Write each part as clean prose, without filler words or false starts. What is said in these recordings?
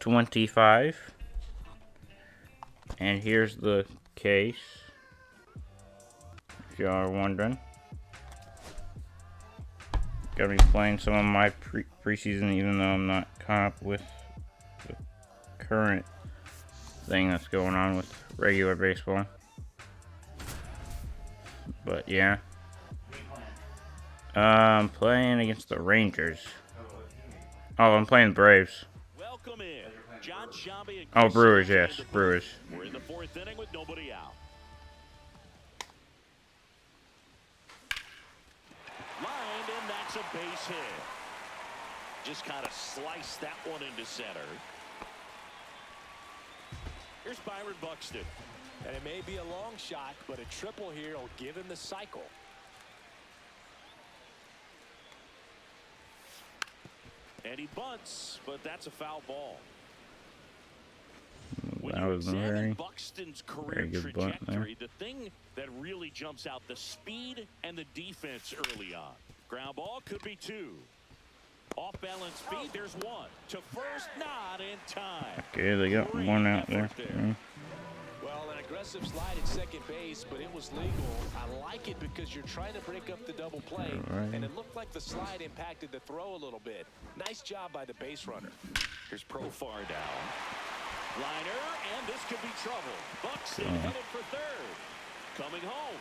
25. And here's the case, if y'all are wondering. Gonna be playing some of my preseason, even though I'm not caught up with the current thing that's going on with regular baseball. But yeah, I'm playing against the Rangers. Oh, I'm playing the Braves. Welcome in. John Shambi and oh, Brewers, yes, Brewers. We're in the 4th inning with nobody out. Lined, and that's a base hit. Just kind of sliced that one into center. Here's Byron Buxton. And it may be a long shot, but a triple here will give him the cycle. And he bunts, but that's a foul ball. That was a very Buxton's career good bunt trajectory, the thing that really jumps out, the speed and the defense early on. Ground ball could be 2. Off balance speed, there's 1. To first, not in time. Okay, they got one out there. Well, an aggressive slide at second base, but it was legal. I like it because you're trying to break up the double play, and it looked like the slide impacted the throw a little bit. Nice job by the base runner. Here's Profar down. Liner, and this could be trouble. Buxton headed for third. Coming home.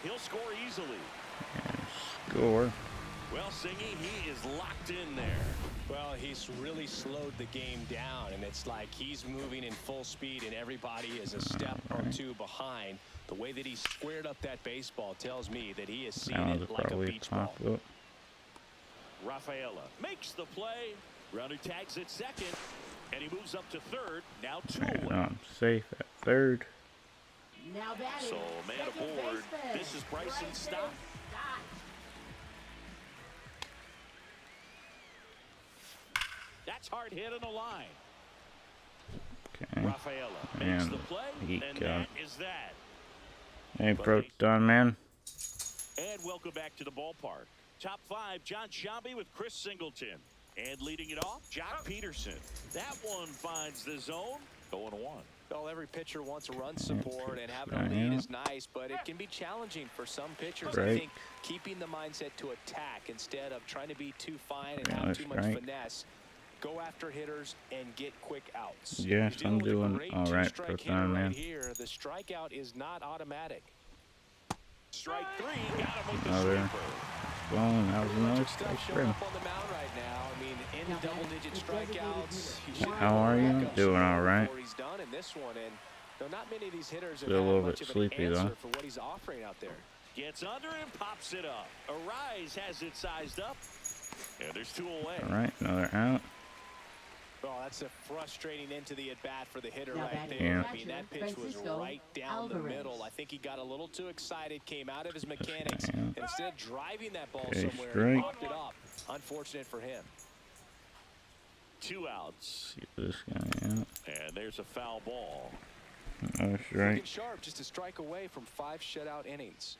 He'll score easily. Score. Well, Singy, he is locked in there. Well, he's really slowed the game down, and it's like he's moving in full speed, and everybody is a step or 2 behind. The way that he squared up that baseball tells me that he has seen it like a beach ball. Rafaela makes the play. Runner tags at second, and he moves up to third. Now 2 away. I'm safe at third. So, man aboard. This is Bryson Stott. That's hard hit on the line. Okay. Rafaela makes the play, and that is that. Hey, Proton Man. And welcome back to the ballpark. Top 5, John Shambi with Chris Singleton. And leading it off, Jock Peterson. That one finds the zone. 0-1. Well, every pitcher wants run support, and having a lead is nice, but it can be challenging for some pitchers. I think keeping the mindset to attack instead of trying to be too fine and have too much finesse. Go after hitters and get quick outs. Yes, I'm doing all right, Proton Man. Here, the strikeout is not automatic. Strike 3, got him with the Another sweeper. bone. That was another strike for him. On the mound right now. I mean, in double-digit strikeouts. How are you? I'm doing all right. He's done in this one, and not many of these hitters have Still a little much bit of an sleepy answer though. for what he's offering out there. Gets under and pops it up. Arise has it sized up. And there's 2 away. All right, another out. Oh, that's a frustrating end to the at-bat for the hitter right there. Yeah. I mean, that pitch was right down the middle. I think he got a little too excited, came out of his mechanics, and instead of driving that ball somewhere, he popped it up. Unfortunate for him. 2 outs. Get this guy out. And there's a foul ball. That's right. Looking sharp, just a strike away from 5 shutout innings.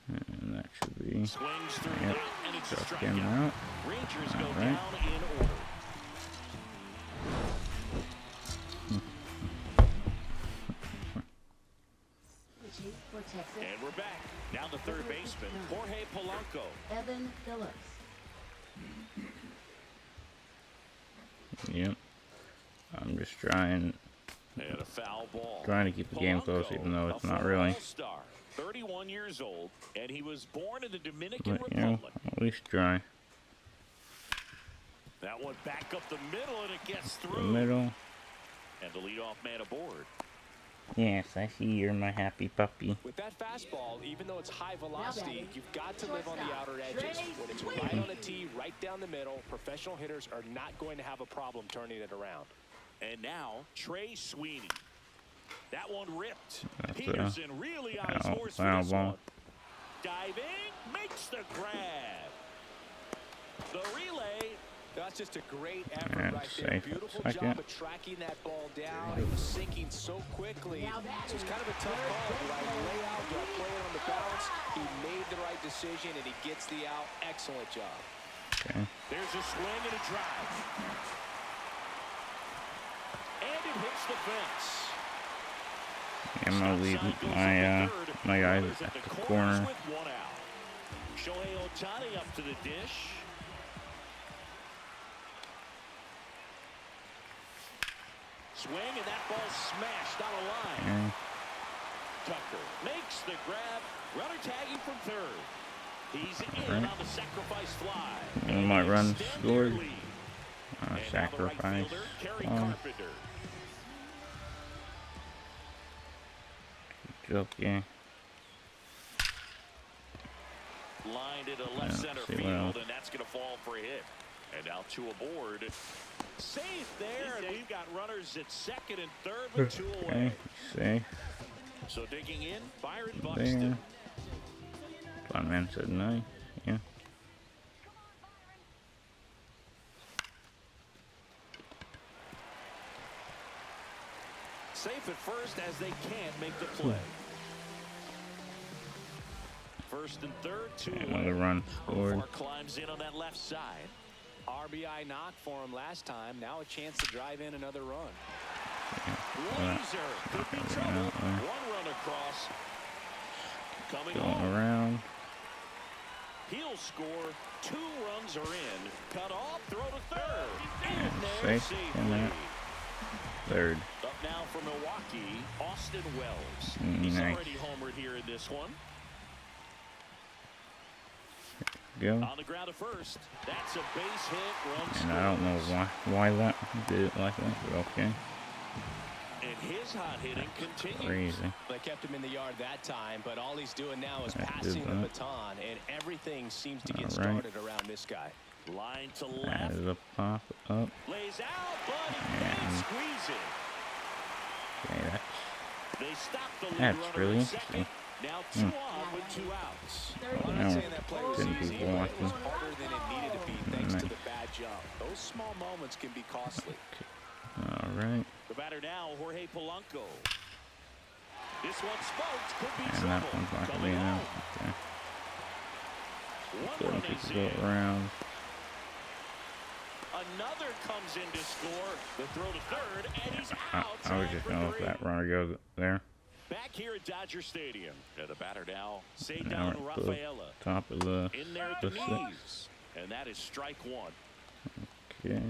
And that should be. Swings through that, and it's a Struck him strikeout. out. Rangers go All right. down in order. And we're back. Now the third baseman, Jorge Polanco. Evan Phillips. Yep. I'm just trying And a foul ball. to keep the game close, even though it's not really. All-star, 31 years old, and he was born in the Dominican But, you know, Republic. at least try. That one back up the middle, and it gets through. The middle. And the leadoff man aboard. Yes, I see you're my happy puppy. With that fastball, even though it's high velocity, you've got to live on the outer edges. When it's right on the tee, right down the middle, professional hitters are not going to have a problem turning it around. And now, Trey Sweeney. That one ripped. That's Peterson really on his horse for foul this ball. one. Diving, makes the grab. The relay. That's just a great effort And right there. safe at Beautiful second. job of tracking that ball down. It was sinking so quickly. So it's kind of a tough call. Do I lay out? Do I play it on the bounce? He made the right decision, and he gets the out. Excellent job. Okay. There's a swing and a drive. And it hits the fence. I'm gonna leave my guys at the corner. With one out. Shohei Ohtani up to the dish. Swing, and that ball smashed on a line. Tucker makes the grab. Runner tagging from third. He's in on the sacrifice fly. We might run scored. Sacrifice. Joking. Lined into left center field, and that's going to fall for a hit. And now two aboard. Safe there, and we've got runners at second and third with two away. Safe. So digging in, Byron Buxton. Fun man said nice. Yeah. Safe at first as they can't make the play. First and third, two away. Another run scored. Climbs in on that left side. RBI knock for him last time. Now a chance to drive in another run. Laser could be trouble. One run across. Coming Going around. He'll score. 2 runs are in. Cut off. Throw to third. Yeah, In there safe. safely. Third. Up now for Milwaukee, Austin Wells. He's already homered here in this one. Go. On the ground at first. That's a base hit. Run And I don't know why that did it like that, but okay. And his hot hitting continues. Crazy. They kept him in the yard that time, but all he's doing now is passing the baton, and everything seems to get started around this guy. Line to left. As a pop up. Lays out, but he can't squeeze it. Okay, They stop the lead that's runner really at second. interesting. Now 2 on with 2 outs. I'm not saying that play was Didn't easy, people but watch it was them? harder than it needed to be thanks to the bad jump. Those small moments can be costly. Alright. The batter now, Jorge Polanco. This one smoked, could be And trouble. that one's not going to be Coming enough. home. Okay. One So run people is go in. around. Another comes in to score. The throw to third, and he's out. I was just going to let that runner go there. Back here at Dodger Stadium. And the batter now, Now Cedar we're at the Rafaela. top of the In there at the knees. And that is strike 1. Okay.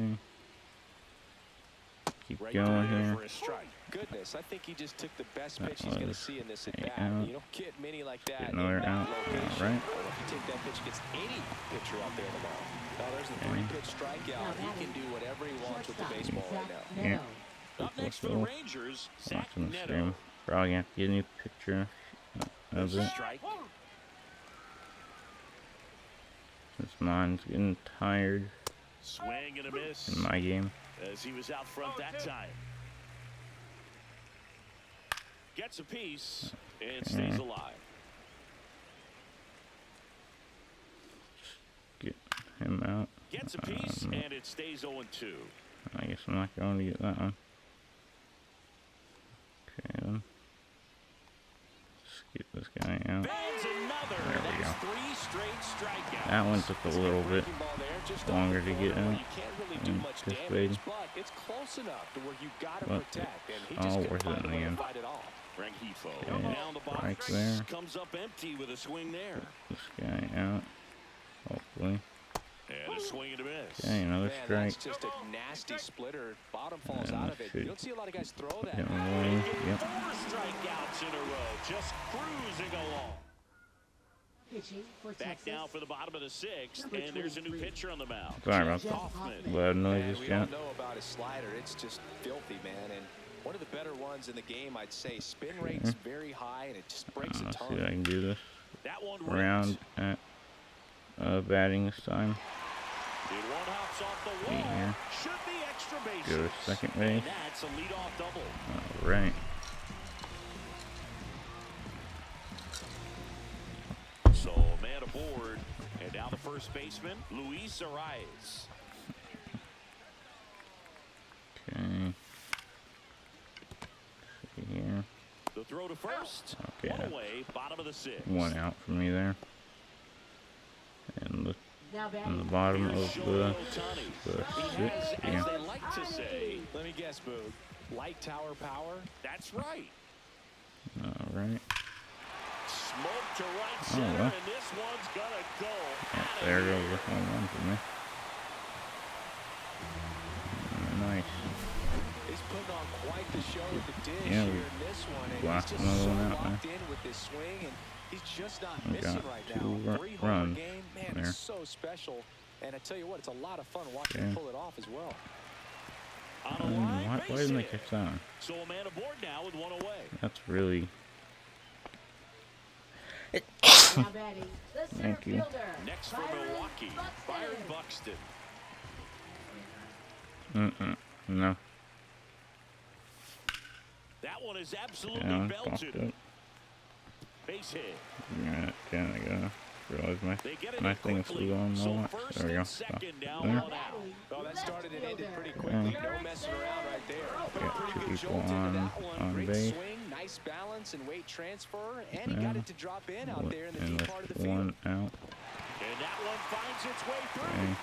Keep Right going there here. for a strike. Goodness, I think he just took the best That pitch he's going to was see in this a at-bat. out. You don't get many like that Get in another that out. location. All right. Or if you take that pitch against any pitcher out there in the ball. Now there's the 3-pitch strikeout. He can do whatever he wants with the baseball right now. Yeah. Up next for the Rangers, Zach Watching the Neto. stream. Probably gonna have to get a new picture of it. Strike. Since mine's getting tired Swing and a miss. in my game. As he was out front that time. Gets a piece and stays alive. Get him out. Gets a piece and it stays 0-2. I guess I'm not going to get that one. Okay then. Let's get this guy out. Bangs another. There we That's go. 3 straight strikeouts. That one took a little bit longer to get out. You can't really do much damage, but it's close enough to where you got to But protect, and he all just worth couldn't it find in a the way to end. fight it off. Rengifo Okay, down the box. right there. Comes up empty with a swing there. This guy out. Hopefully. And a swing and a miss. Okay, another Man, strike. that's just a nasty splitter. Bottom falls And out of it. You shoot. don't see a lot of guys throw that. Hit him away. Yep. 4 strikeouts in a row. Just cruising along. Back now for the bottom of the 6th, and there's a new pitcher on the mound. Sorry about that. Kaufman. Loud Man, noises, we all yeah. know about his slider. It's just filthy, man. And one of the better ones in the game, I'd say. Spin rate's very high, and it just breaks a Let's see if I ton. can do this That one round ripped. at batting this time. It one hops off the Eight wall. here. Should be extra bases. Go to second base. And that's a leadoff double. Alright. So man aboard, and now the first baseman, Luis Arias. Okay. See here. The throw to first. Okay. One away, bottom of the 6th. One out for me there. And on the bottom of the He has, sixth. as Yeah. they like to say, Let me guess, Boog. Light tower power? that's right. All right. Smoke to right center, well. and this one's gonna go. Yeah, there goes the home run for me. Nice. He's putting on quite the show at the dish Yeah, here in this one, and blast he's just another so one out, locked in with his swing, and he's just not We missing got right 2 now. 3-homer runs game, man, there. it's so special. And I tell you what, it's a lot of fun watching Okay. him pull it off as well. On the line, Why base didn't they hit. catch that one? So a man aboard now with one away. That's really. Now batting, the center Thank you. fielder, Next for Byron Milwaukee, Buxton. Byron Buxton. No. That one is absolutely Yeah, popped belted. it. Base hit. Yeah, there we go. Realize They get it my in thing is quickly. still on So the first There we go. and Stop second now there. one out. Oh, that started and ended pretty quickly. No messing around right there. Put a pretty good people jolt into on- that one. on Great base. swing, nice balance and weight transfer, and he Yeah. got it to drop in out there in the And deep part of the with field. 1 out. And that one finds its way through. Okay.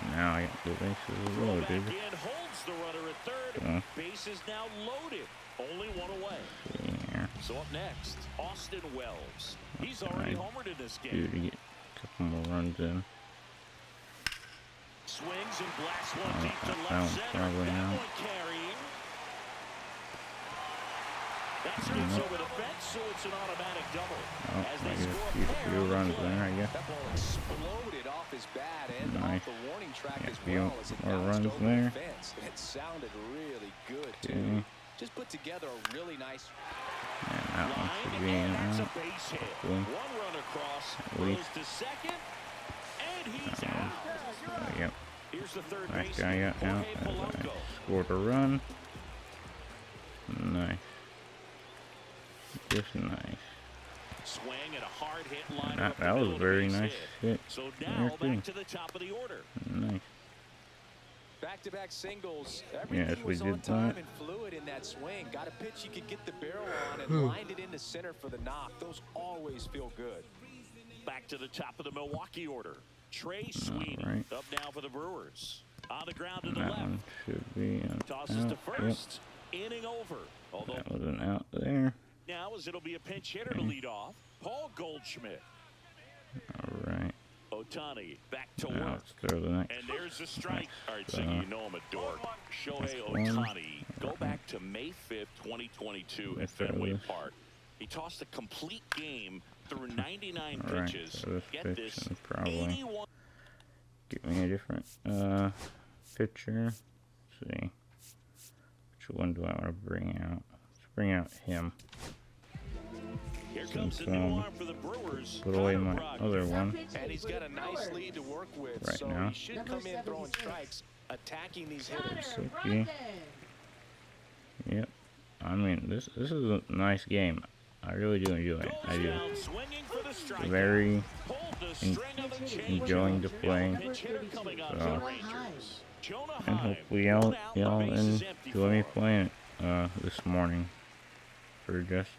And now I got the bases Throw back loaded. in, holds the runner at third. Yeah. Base is now loaded. Only one away. Yeah. So up next, Austin Wells. He's already Right. homered in this Due game. to get a couple more runs in. Swings and blasts one Oh, deep to that left one's center. probably That out. one carrying. That's Yeah. hits over the fence, so it's an automatic double. Oh, As I they get score a a few, pair few on the runs play. there, I guess. That ball exploded off his bat and Nice. off the warning track Yeah, as few well as it more bounced runs over there. the fence. It sounded really good, too. Okay. Just put together a really nice... And that one Line, should be and in that's a out. base hit. Hopefully. One run across, At least. goes to second, and he's There out. we go. Here's the third Nice baseman, guy got out. Jorge As I Polanco. scored a run. Nice. Just nice. Swing and a hard hit line. That was a very nice hit. So there, now too. back to the top of the order. Nice. Back-to-back singles. Yes, Everything we was did on time that. and fluid in that swing. Got a pitch you could get the barrel on and lined it into center for the knock. Those always feel good. Back to the top of the Milwaukee order. Trey Sweeney right. up now for the Brewers. On the ground to And the that left. one should be an Tosses out. to Yep. first. Inning over. Although That was an out there. now as it'll be a pinch hitter to lead off. Paul Goldschmidt. All right. Otani back to Now work. let's throw the next. And there's the strike. All right, so Uh, you know I'm a dork. Shohei one. Otani. Go back to May 5th, 2022 at Let's throw Fenway this. Park. He tossed a complete game through 99 All right, pitches. so this Get pitch this, and probably 81. give me a different pitcher. Let's see. Which one do I want to bring out? Let's bring out him. Here Since, comes the new arm for the Brewers. Put away Connor my Brogdon. other one. And he's got a nice lead to work with, Right so now. he should come in throwing strikes, attacking these hitters. Okay. Yep. I mean, this is a nice game. I really do enjoy it. I Goes do. down swinging for the strike. Very Pulled the en- string of the change. enjoying the play. Pitch hitter coming up So- for the Rangers. Jonah And Heim. hopefully y'all One out, the base is empty enjoy me for him. playing it this morning for just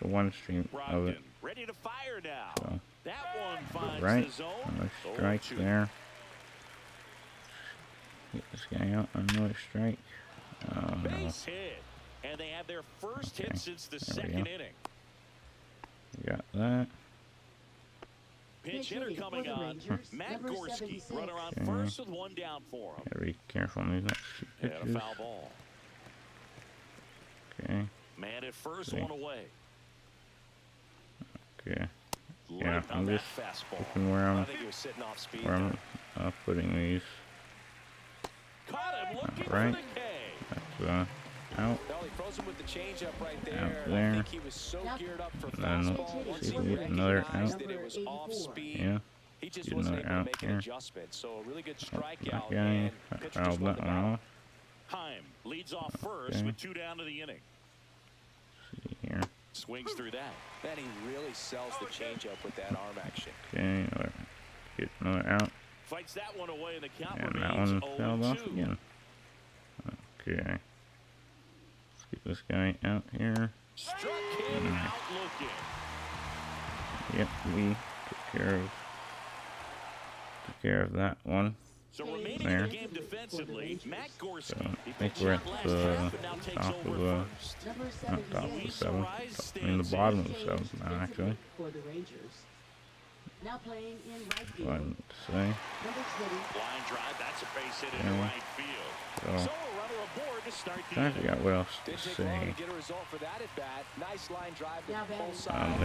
a one stream of it. Brogdon ready to fire now. So, That one finds right, the zone. another 0-2. strike there. Get this guy out, another strike. Oh no, Base hit. And they have their first Okay, hit since the there we second go. inning. got that. Pinch hitter coming on. Matt Gorski, runner on Okay. first with one down for him. Gotta be careful on these next few And a pitches. foul ball. Okay, Man at first, See. one away. okay. Light Yeah, on I'm that just fastball. looking where I I'm think he was sitting off speed. where I'm putting these. Caught him looking Right. for the K. That's out. Well, he froze him with the changeup right Out there. there. I think he was so geared up for And then fastball. Once see he if we get another recognized out. that it was off speed, Yeah. he just Get wasn't another able to out make an here. adjustment. So a really good That strikeout guy and pitcher just fouled won that the one battle. off. Heim leads off first Okay. with 2 down to the inning. See here. Swings through that. Man, he really sells the changeup with that arm action. Okay, get another out. Fights that one away, and the count And that remains one fouled off 0-2. again. Okay. Let's get this guy out here. Struck him Nice. out looking. Yep, we took care of took care of that one. So remaining There. in the game defensively, Matt Gorski. So I He think pitched we're out at last the half and now takes top of over the first. Number not top of the 78. seventh. Rise I mean the stands bottom of in. the seventh now actually. For the Rangers. Now playing in right field. Fun to say. Number 20. Line drive, that's a base hit into Yeah. right field. So So a runner aboard to start the trying to inning. figure out what else to Didn't take long say. to get a result for that at bat. Nice line drive to Now pull batting. side.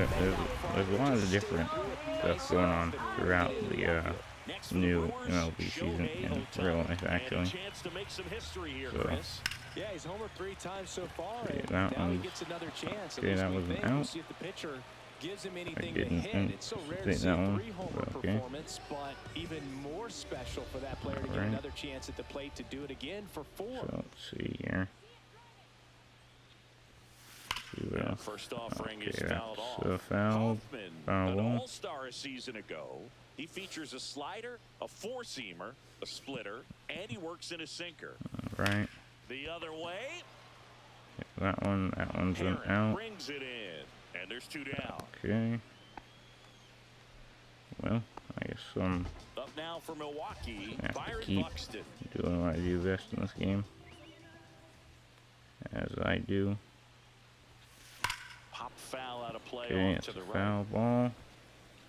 There's a lot of different stuff going on throughout the Next for the new Brewers, MLB season Shohei in Ohtani. real life And a actually. chance to make some history here, So, Chris. Yeah, he's homered 3 times so far. Okay, And that now he one's- gets another chance. At okay, least that we wasn't think. We'll out. see if the pitcher gives him I anything to didn't hit. It's so rare to anticipate see a that one, 3-homer but okay. performance, but even more special for that player to get Alright. another chance at the plate to do it again for 4. So let's see here. See what Yeah, else. first offering is Okay, fouled that's off. fouled. Hoffman, Foul an ball. all-star a season ago. He features a slider, a four-seamer, a splitter, and he works in a sinker. Right. The other way, That one's an Herron out. brings it in, and there's 2 down. Okay. Well, I guess I'm Up now for Milwaukee, have to Byron keep Buxton. doing what I do best in this game. As I do. Pop foul out of play Okay, off it's to a the right. foul ball.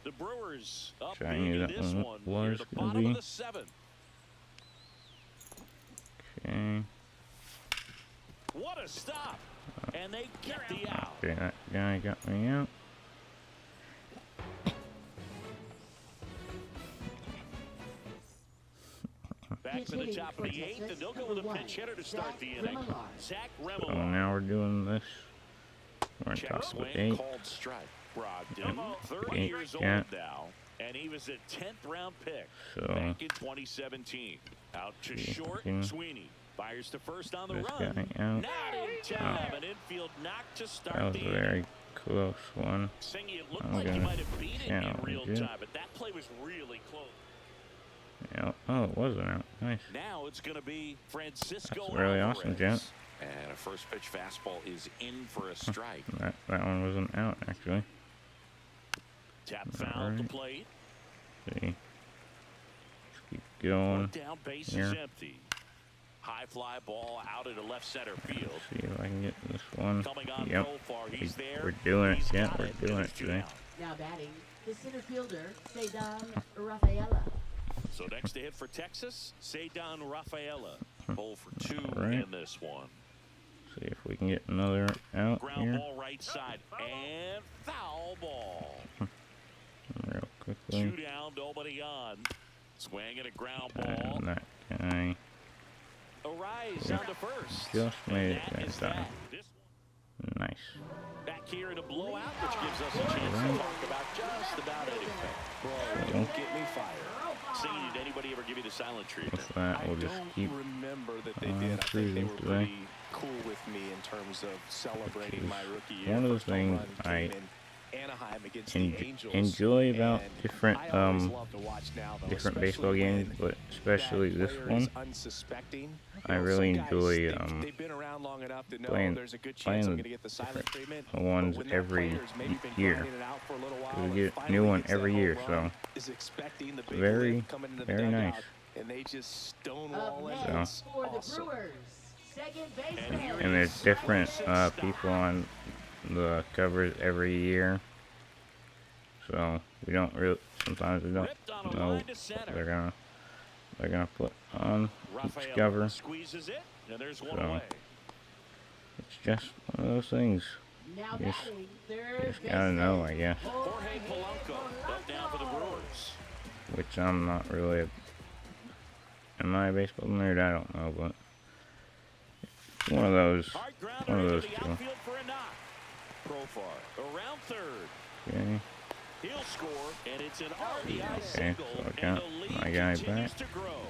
The Brewers up Which I big knew in that this one one was near the gonna bottom be. of the 7th. Okay. What a stop! And they get the out. Okay, that guy got me out. Back to the top of the 8th, and they'll go with a pinch hitter to start the inning. Zach So Remillard. now we're doing this. We're on Check top of swing, 8. called strike. Brogdon, 30 8, years yeah. old now, and he was a 10th round pick So back in 2017. Out to see if I short, can- Sweeney fires to first on the this run. guy out. Not in time, an infield knock to start That was the a inning. very close one. Singy, it looked I'm like he gonna might have beat it in challenge real it. time, but that play was really close. Yeah. Oh, it was an out. Nice. Now it's going to be Francisco That's really Alvarez. awesome, gent. And a first pitch fastball is in for a strike. That one was an out actually. Tap foul at the Alright. plate. See. Let's keep going. Down base is Here. empty. High fly ball out into left center field. See if I can get this one. Coming on Yep. Profar, he's there. We're doing it. He's Yeah, got we're it. doing There's it 2 today. down. Now batting. The center fielder, Cedar Rafaela. So next to hit for Texas, Cedar Rafaela. 0 for 2 Alright. in this one. See if we can get another out Ground here. ball right side and foul ball. Real 2 quickly. down, nobody on. Swing and a ground ball. And that guy A rise down to first. just made it And that that is time. that. This Nice. back here in a blowout, which gives us a chance to talk about just about anything. Bro, don't get me fired. Singing, did anybody ever give you the silent treatment? With that, we'll I just don't keep remember that they on did. I think they cruising were today. pretty cool with me in terms of celebrating my rookie year. one of the First home things run I came in Anaheim against the Angels. enjoy about And different I always love to watch now, though, different especially baseball games, when but especially that this player one. is unsuspecting. I You know, really some guys, enjoy they've been around long enough to know playing- there's a good chance playing I'm going to get the silent treatment. the ones but when that every player's maybe been year. grinding it out for a little while We and get a finally new one gets that every home year, run, so is expecting the big very, lift coming into the very dugout, nice. and they just Up stonewall it. next It's for the awesome. Brewers. Second And baseman. here And there's different people on the covers every year, so we don't really. Sometimes we don't Ripped on a know line to what center. they're gonna put on each Rafaela cover. squeezes it, and there's one So, away. It's just one of those things. Now Yes. batting. Third Just gotta know, I guess. Jorge Polanco up now for the Brewers. Which I'm not really. Am I a baseball nerd? I don't know, but it's one of those. Hard grounder One of into those the two. outfield for a knock. Profar around third. Okay. He'll score, and it's an RBI Okay, single, so I and got the lead my guy continues back. to grow.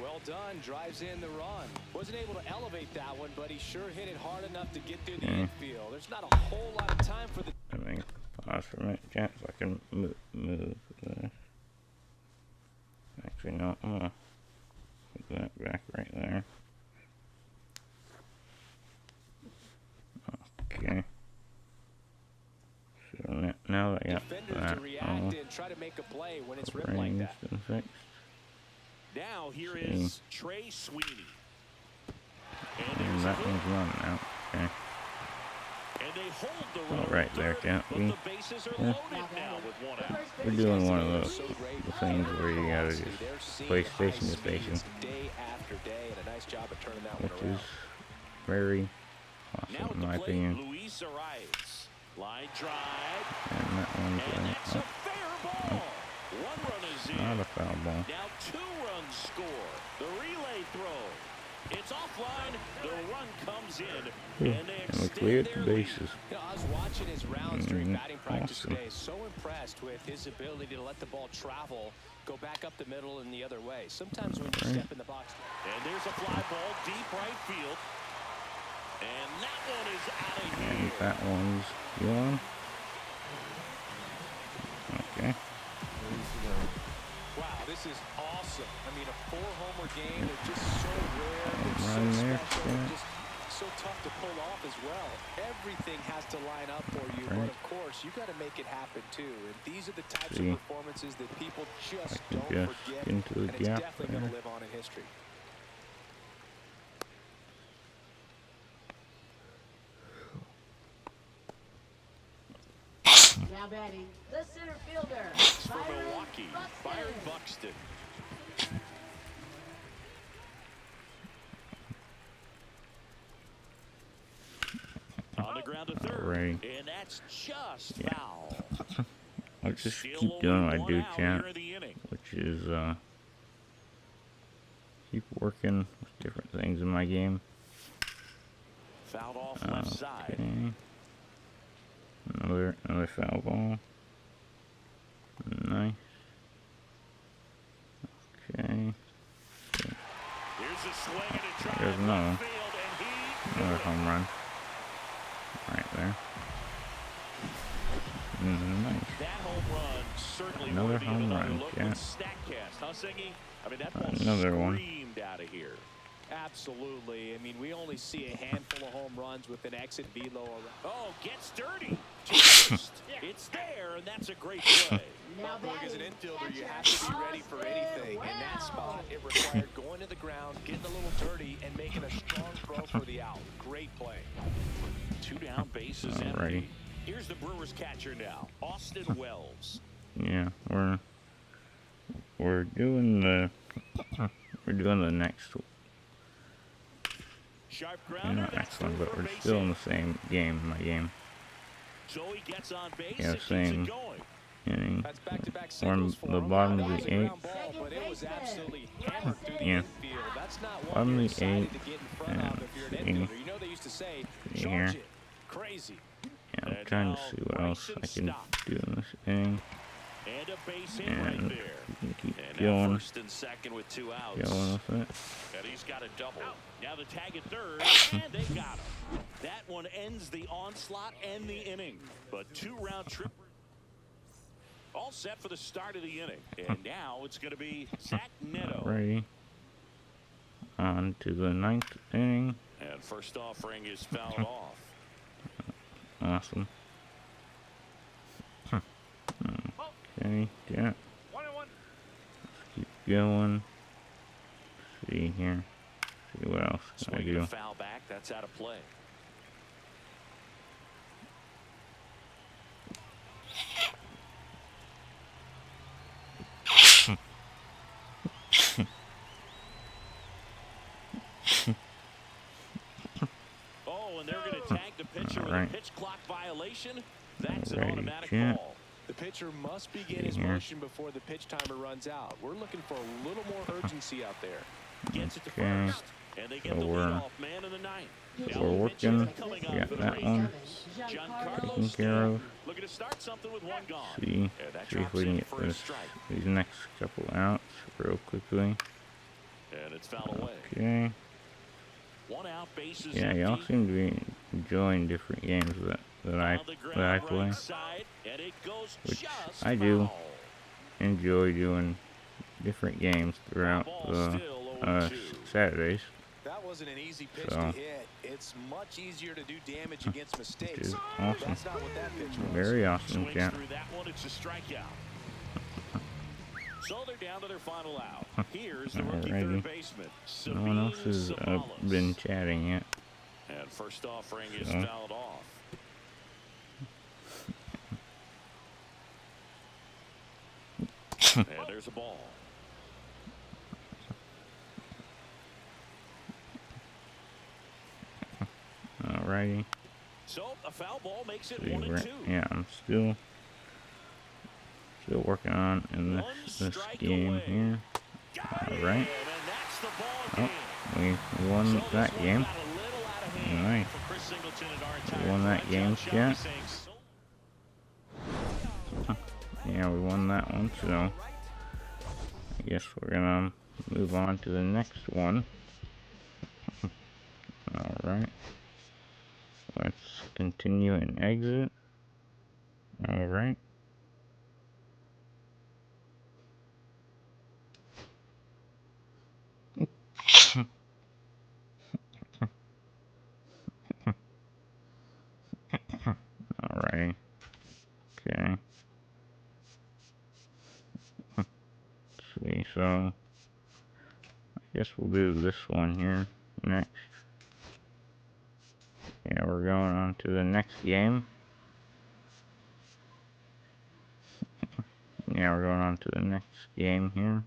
Well done, drives in the run. Wasn't able to elevate that one, but he sure hit it hard enough to get through the Okay. infield. There's not a whole lot of time for the I mean, pause for a minute, chat, so I can move this. Actually, no, I'm gonna put that back right there. Okay. So now that I got defenders that to react all and try to make a play when it's ripped like arranged that. and fixed, Now here is Trey Sweeney. And that one's running out. Okay. And they hold the runner Right there, can't we? but the bases are loaded now with one out. We're doing one of those things where you gotta just play station to station, Day after day, and a nice job of turning that which one around. is very Now awesome at in the my plate, opinion. Luis Arias. Line drive. And that one's And that's a fair ball. One run is in. not a foul ball. Now 2 runs score. The relay throw. It's offline. The run comes in. And they And we extend cleared their the lead. bases. You know, I was watching his rounds during batting practice Awesome. today. So impressed with his ability to let the ball travel, go back up the middle and the other way. Sometimes when you step in the box. And there's a fly ball deep right field. And that one is out of And here. that one's gone. Okay. Wow, this is awesome. I mean, a 4-homer game. They're just so rare. They're so Run there, special. yeah. They're just so tough to pull off as well. Everything has to line up for you. But of course, you got to make it happen too. And these are the types of performances that people just don't Just forget. into the And it's gap definitely going there. to live on in history. Now batting, the center fielder, For Byron Milwaukee, Byron Buxton. Buxton. On the ground to third. Alright. And that's just foul. I'll just Still keep doing what only I do, one out chat, here in the inning. which is keep working with different things in my game. Fouled off left side. Okay. Another foul ball. Nice. Okay. Here's a swing and a drive There's another left field, and he Another home run. Right there. Nice. that home run certainly Another worthy of home another run, look yeah. with StatCast, huh, Singy? I mean, that ball Another one. screamed out of here. Absolutely. I mean, we only see a handful of home runs with an exit velo around. Oh, gets dirty. It's there, and that's a great play. Now Look, as an batting, infielder, you catcher, have to be ready for Austin anything. In that spot, it required going to the ground, getting a little dirty, and making a strong throw for the out. Great play. 2 down, bases Alrighty. empty. Here's the Brewers catcher now, Austin Wells. Yeah, we're doing the next. Sharp Yeah, grounder. not That's next one, through but for we're base still in hit. the same game. My game. Joey gets on base Yeah, and keeps same. it going. Inning. That's back-to-back We're in singles for the him. bottom That of was the a ground eighth. ball, but it was absolutely hammered through the Yeah. infield. That's not one Bottom you're of the excited eighth. to get in front of if you're an Yeah. infielder. You know they used to say, Here. charge it. Crazy. Yeah, I'm And trying now to see what else I Bryson can Stott. do in this inning. And a base hit And right we there. can keep And now going, first and second with 2 outs. going with it. And he's got a double. Now the tag at third, and they got him. That one ends the onslaught and the inning. But 2-round trip. All set for the start of the inning. And now it's going to be Zach Neto. Alrighty. On to the 9th inning. And first offering is fouled off. Awesome. Okay, yeah. Let's keep going. See here. See what else can I Swinging do. a foul back. That's out of play. Oh, and they're going to tag the pitcher with a Alright. pitch clock violation. That's an Alrighty, automatic chat. ball. The pitcher must begin his Here. motion before the pitch timer runs out. We're looking for a little more urgency out there. Gets it to Okay. first. And they get So the we're- leadoff man in the ninth. Now We're the working. pitcher coming We up got for the that Rays. one. Giancarlo Taken care of. looking to start something with 1 gone. See, And that see if drops we can in get for a this, strike. these next couple outs real quickly. And it's fouled away. Okay. 1 out, bases Yeah, y'all empty. seem to be enjoying different games that I On the ground, play. right side, and it goes Which just I do. foul. Enjoy doing different games throughout Ball the still 0-2. Saturdays. That wasn't an easy pitch So. to hit. It's much easier to do damage against mistakes. is awesome. That's not what that pitch was. Very awesome, Swings chat. through that one. It's a strikeout. So they're down to their final out. Here's the rookie Alrighty. third baseman. No one else has been chatting yet. And first offering is So. fouled off. And there's a ball. Alrighty. So a foul ball makes it See, 1-2. yeah, I'm still working on in One this strike game away. here. Got it, Alright. and that's the ball Oh, game. we won So that this one game. got a little out of hand Nice. for Chris Singleton and our entire We won that crowd. game, John Shelby yeah. saying so- Yeah, we won that one, so I guess we're gonna move on to the next one. Alright. Let's continue and exit. Alright. Alright. Okay. See, so I guess we'll do this one here next. Yeah, we're going on to the next game. Yeah, we're going on to the next game here.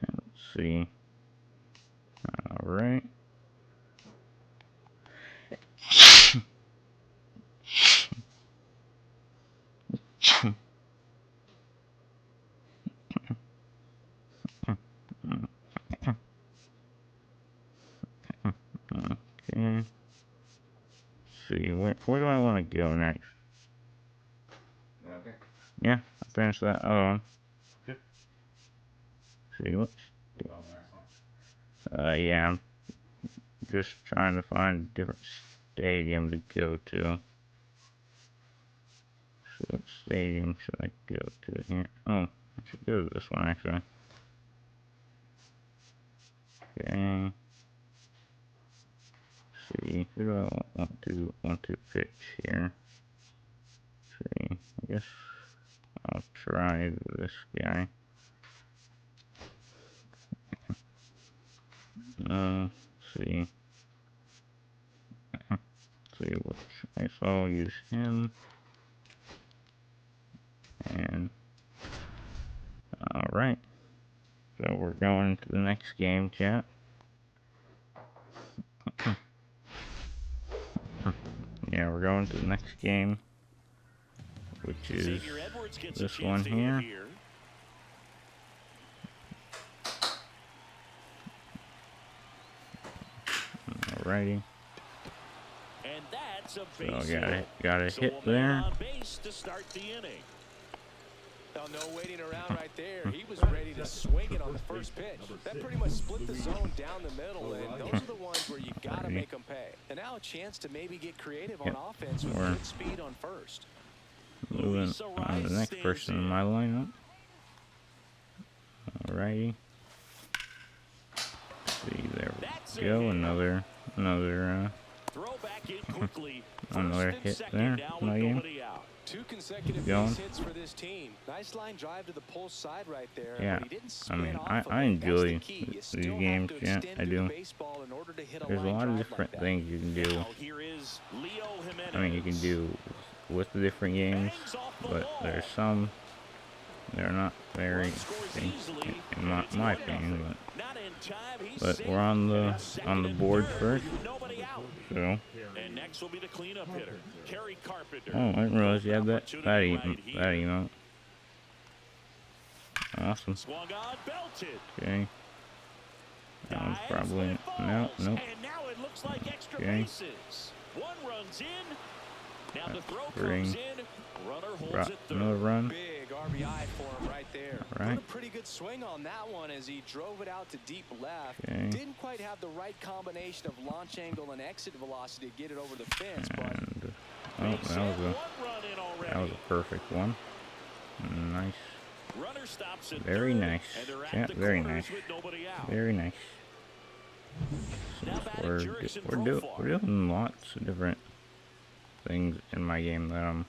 And let's see. Alright. Okay. Let's see, where do I want to go next? Okay. Yeah, I finished that other one. Good. See, let's Oh, yeah, I'm just trying to find a different stadium to go to. So what stadium should I go to here? Oh, I should go to this one actually. Okay. See, who do I want to pitch here? See, I guess I'll try this guy. See. See which I guess I'll use him. And alright. So we're going to the next game, chat. Yeah, we're going to the next game, which is Xavier Edwards gets a this chance one to hit here. Alrighty. And that's a So base got a So hit a man there. on base to start the inning. Oh, no waiting around right there. He was ready to swing it on the first pitch. That pretty much split the zone down the middle, and those are the ones where you've got to make them pay. And now a chance to maybe get creative on offense with good speed on first. Moving on to the next person in my lineup. Alrighty. See, there we go. Another Throw back in quickly. another First and hit second there. down in my with game. nobody out. 2 consecutive Going. base hits for this team. Nice line drive to the pull side right there. Yeah, But he didn't I spin mean, off I of it. enjoy That's the key. You these still have games, to yeah, extend I through the do. baseball in order to hit a There's a line lot of drive different like that. things you can do. Now here is Leo Jimenez. I mean, you can do with the different games, Bangs off the but wall. there's some that are not very One scores interesting easily, in and my it's opinion. 1-0. Not in time. He's But safe. we're on the Second and board third first, with nobody out. so. And next will be the cleanup hitter, Kerry Carpenter. Oh, I didn't realize you had that Opportunity right here. emote. Awesome. Swung on, belted. Okay. That one's Dives, probably but it no, falls. nope. And now it looks like extra Okay. bases. One runs in. Now the throw Bring- comes in. Runner holds it third. Another run. Big RBI for him right there. Right. Put a pretty good swing on that one as he drove it out to deep left. Okay. Didn't quite have the right combination of launch angle and exit velocity to get it over the fence, but And oh, Base hit, that was one run in a already. perfect one. Nice. Runner stops at Very third, nice. and they're at Yeah, the very corners nice. with nobody out. Very nice. Now batting We're Jurickson we're Profar. doing lots of different things in my game that I'm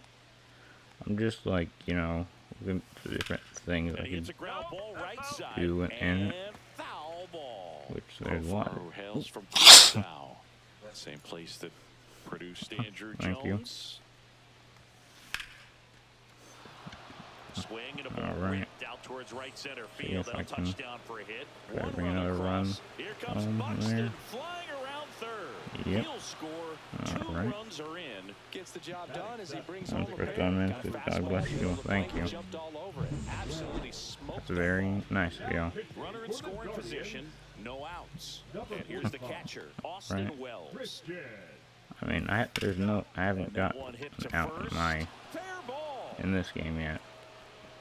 just like, you know, the different things I It's can a ground ball right side. do in And it, foul ball. which there's a lot. Profaro hails from Curacao. Same place that produced Andrew Thank you. Jones. Swing and a ball Alright. ripped out towards right center See field. if I And a can touchdown for a hit. try to One bring run another run across. Here comes home Buxton there. flying around third. Yep. He'll score. Two Alright. runs are in. Gets the job done as he brings That's home a good pair. done, man. Got a Good. fastball God bless in the you. middle of the Thank plate, you. jumped all over it. Absolutely smoked That's the very ball. nice of you. Runner in scoring position. No outs. And here's the catcher, Austin Right. Wells. I mean, I haven't got One hit an to out first. in my Fair ball. in this game yet,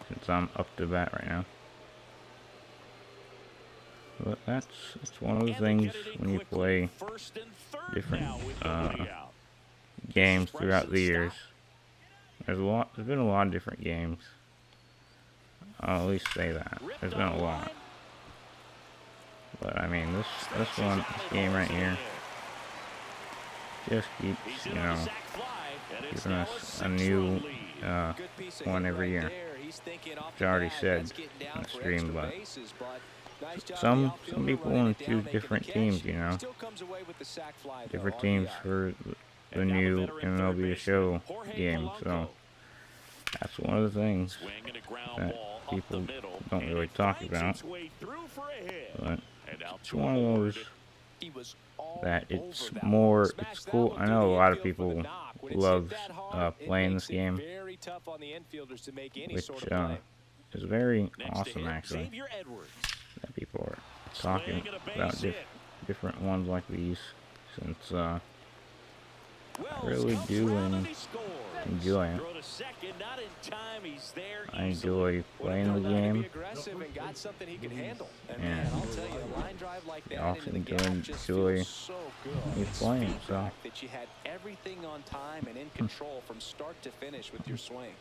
since I'm up to bat right now. But that's one of the And they things get it in when you quickly. play First and third different now with nobody out. games throughout the years. There's been a lot of different games. I'll at least say that. There's been a lot. But I mean, this game right here just keeps, you know, giving us a new one every year. Which I already said in the stream, but some people want to choose different teams, you know, different teams for the new MLB The Show game. So that's one of the things that people don't really talk about. But it's one of those that it's cool. I know a lot of people love playing this game, which is very awesome actually, that people are talking about different ones like these, since I really do enjoy it. I enjoy playing the game, and I also enjoy me playing, so that you had everything on time and in control from start to finish with your swing.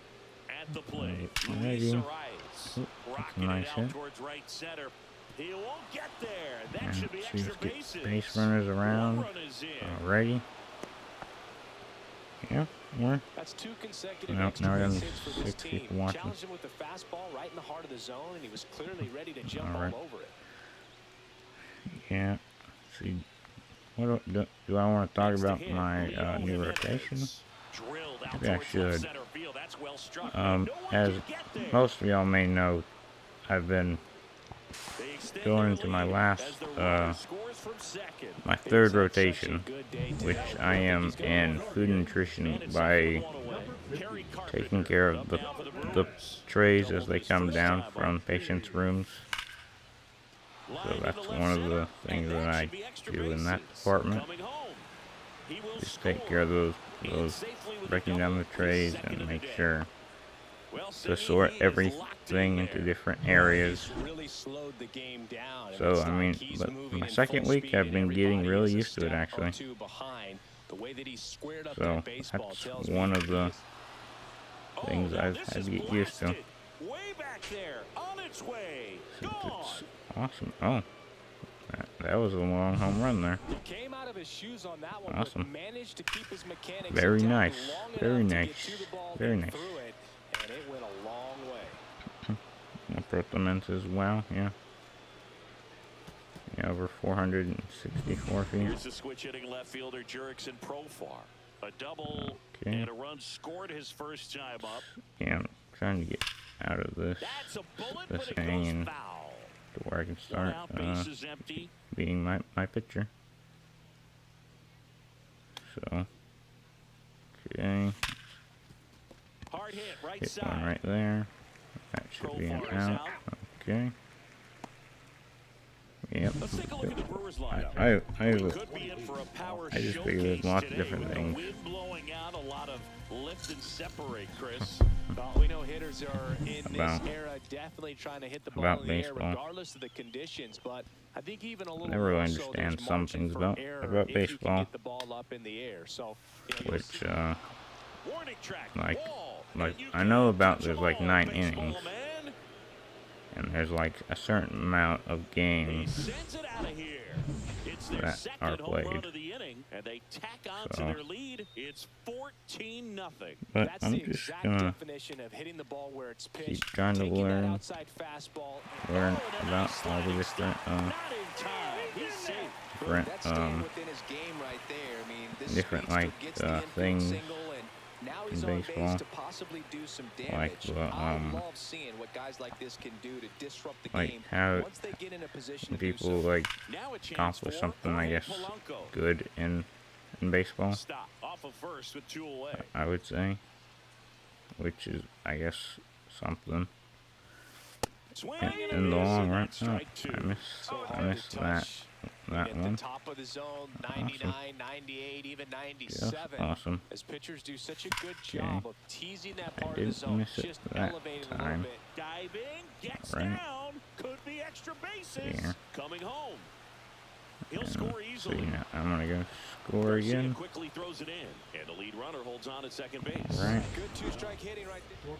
At the plate, Alrighty. Luis Arias rocking nice it hit. out towards right center. He won't get there. That and should be see, extra let's get bases. base runners around. One run is in. Alrighty. Yeah, more. That's two consecutive Now extra we're base on hits for this 6 team. people watching. Challenged him with the fastball right in the heart of the zone, and he was clearly ready to jump Alright. all over it. Yeah. See, what do I want to talk That's the about hit. my Leo new Jimenez. rotation? Drilled out Maybe I towards should. left center field. That's well struck. No one As can get there. most of y'all may know, I've been They extend going their into my lead last, as the runner scores from second. my third rotation, which I am in food nutrition by taking care of the trays as they come down from patients' rooms. So that's one of the things that I do in that department. Just take care of those breaking down the trays and make sure to sort everything into different areas. So I mean, but my second week I've been getting really used to it actually. So that's one of the things I've had to get used to. Way back there, on its way. Since Gone. it's awesome. Oh, that was a long home run there. Came out of his shoes on that one, Awesome. but managed to keep his mechanics Very intact nice. long Very enough to nice. get to the ball Very and nice. through it, and it went a long way. I brought them into as well. Yeah. Yeah, over 464 feet. Here's the switch hitting left fielder Jurickson Profar. A double Okay. and a run scored his first time up. Yeah, I'm trying to get out of this That's a bullet, this but it thing goes and foul. to where I can One start out, base is empty. being my pitcher. So, okay, Hard hit, right hit one side. right there. That should be an Profar is out. out. Okay. Yep. Let's take a look at the Brewers lineup. I We could be in for a power just figured showcase there's lots of today different with things. The wind blowing out, a lot of lift and separate, Chris. Well, we know hitters are in About- this era definitely trying to hit the ball about in the air baseball. regardless of the conditions, but I think even a little Never really more so, understand there's some margin things for about error if you can baseball, get the ball up in the air. So, you'll which Warning track, like ball, like and you I know can't about touch there's them like all, 9 baseball innings, man. and there's like a certain amount of He games sends it out of here. It's their that are second home run played. of the inning, and they tack on to So, their lead. It's 14-0. but That's I'm the just exact gonna definition of hitting the ball where it's keep pitched, trying to taking that learn outside fastball. learn Oh, and a about nice all the sliding different stop. Not in time. He's safe. different That's staying within his game right there. I mean, this different speedster like gets the infield things single, and now he's in on base baseball. to possibly do some Like damage. the, I love seeing what guys like this can do to disrupt the like game how once they get in a position to do people so. like Now a chance accomplish for something, I Jorge guess, Polanco. good in baseball. Stop off of first with 2 away. I would say, which is, I guess, something. Swing In, and a in the miss, long and run, that's strike 2. So I hard missed to that touch. You that get one. the top of the zone, 99, 98, even Just 97. awesome. As pitchers do such a good job of teasing that part of the didn't zone, miss it just that elevating a time. little bit. Diving, gets Right. down, could be extra bases. Here. Coming home. He'll And score so easily. now I'm gonna go score Garcia again. quickly throws it in, and the lead runner holds on at second base. Right. Good two-strike hitting right there.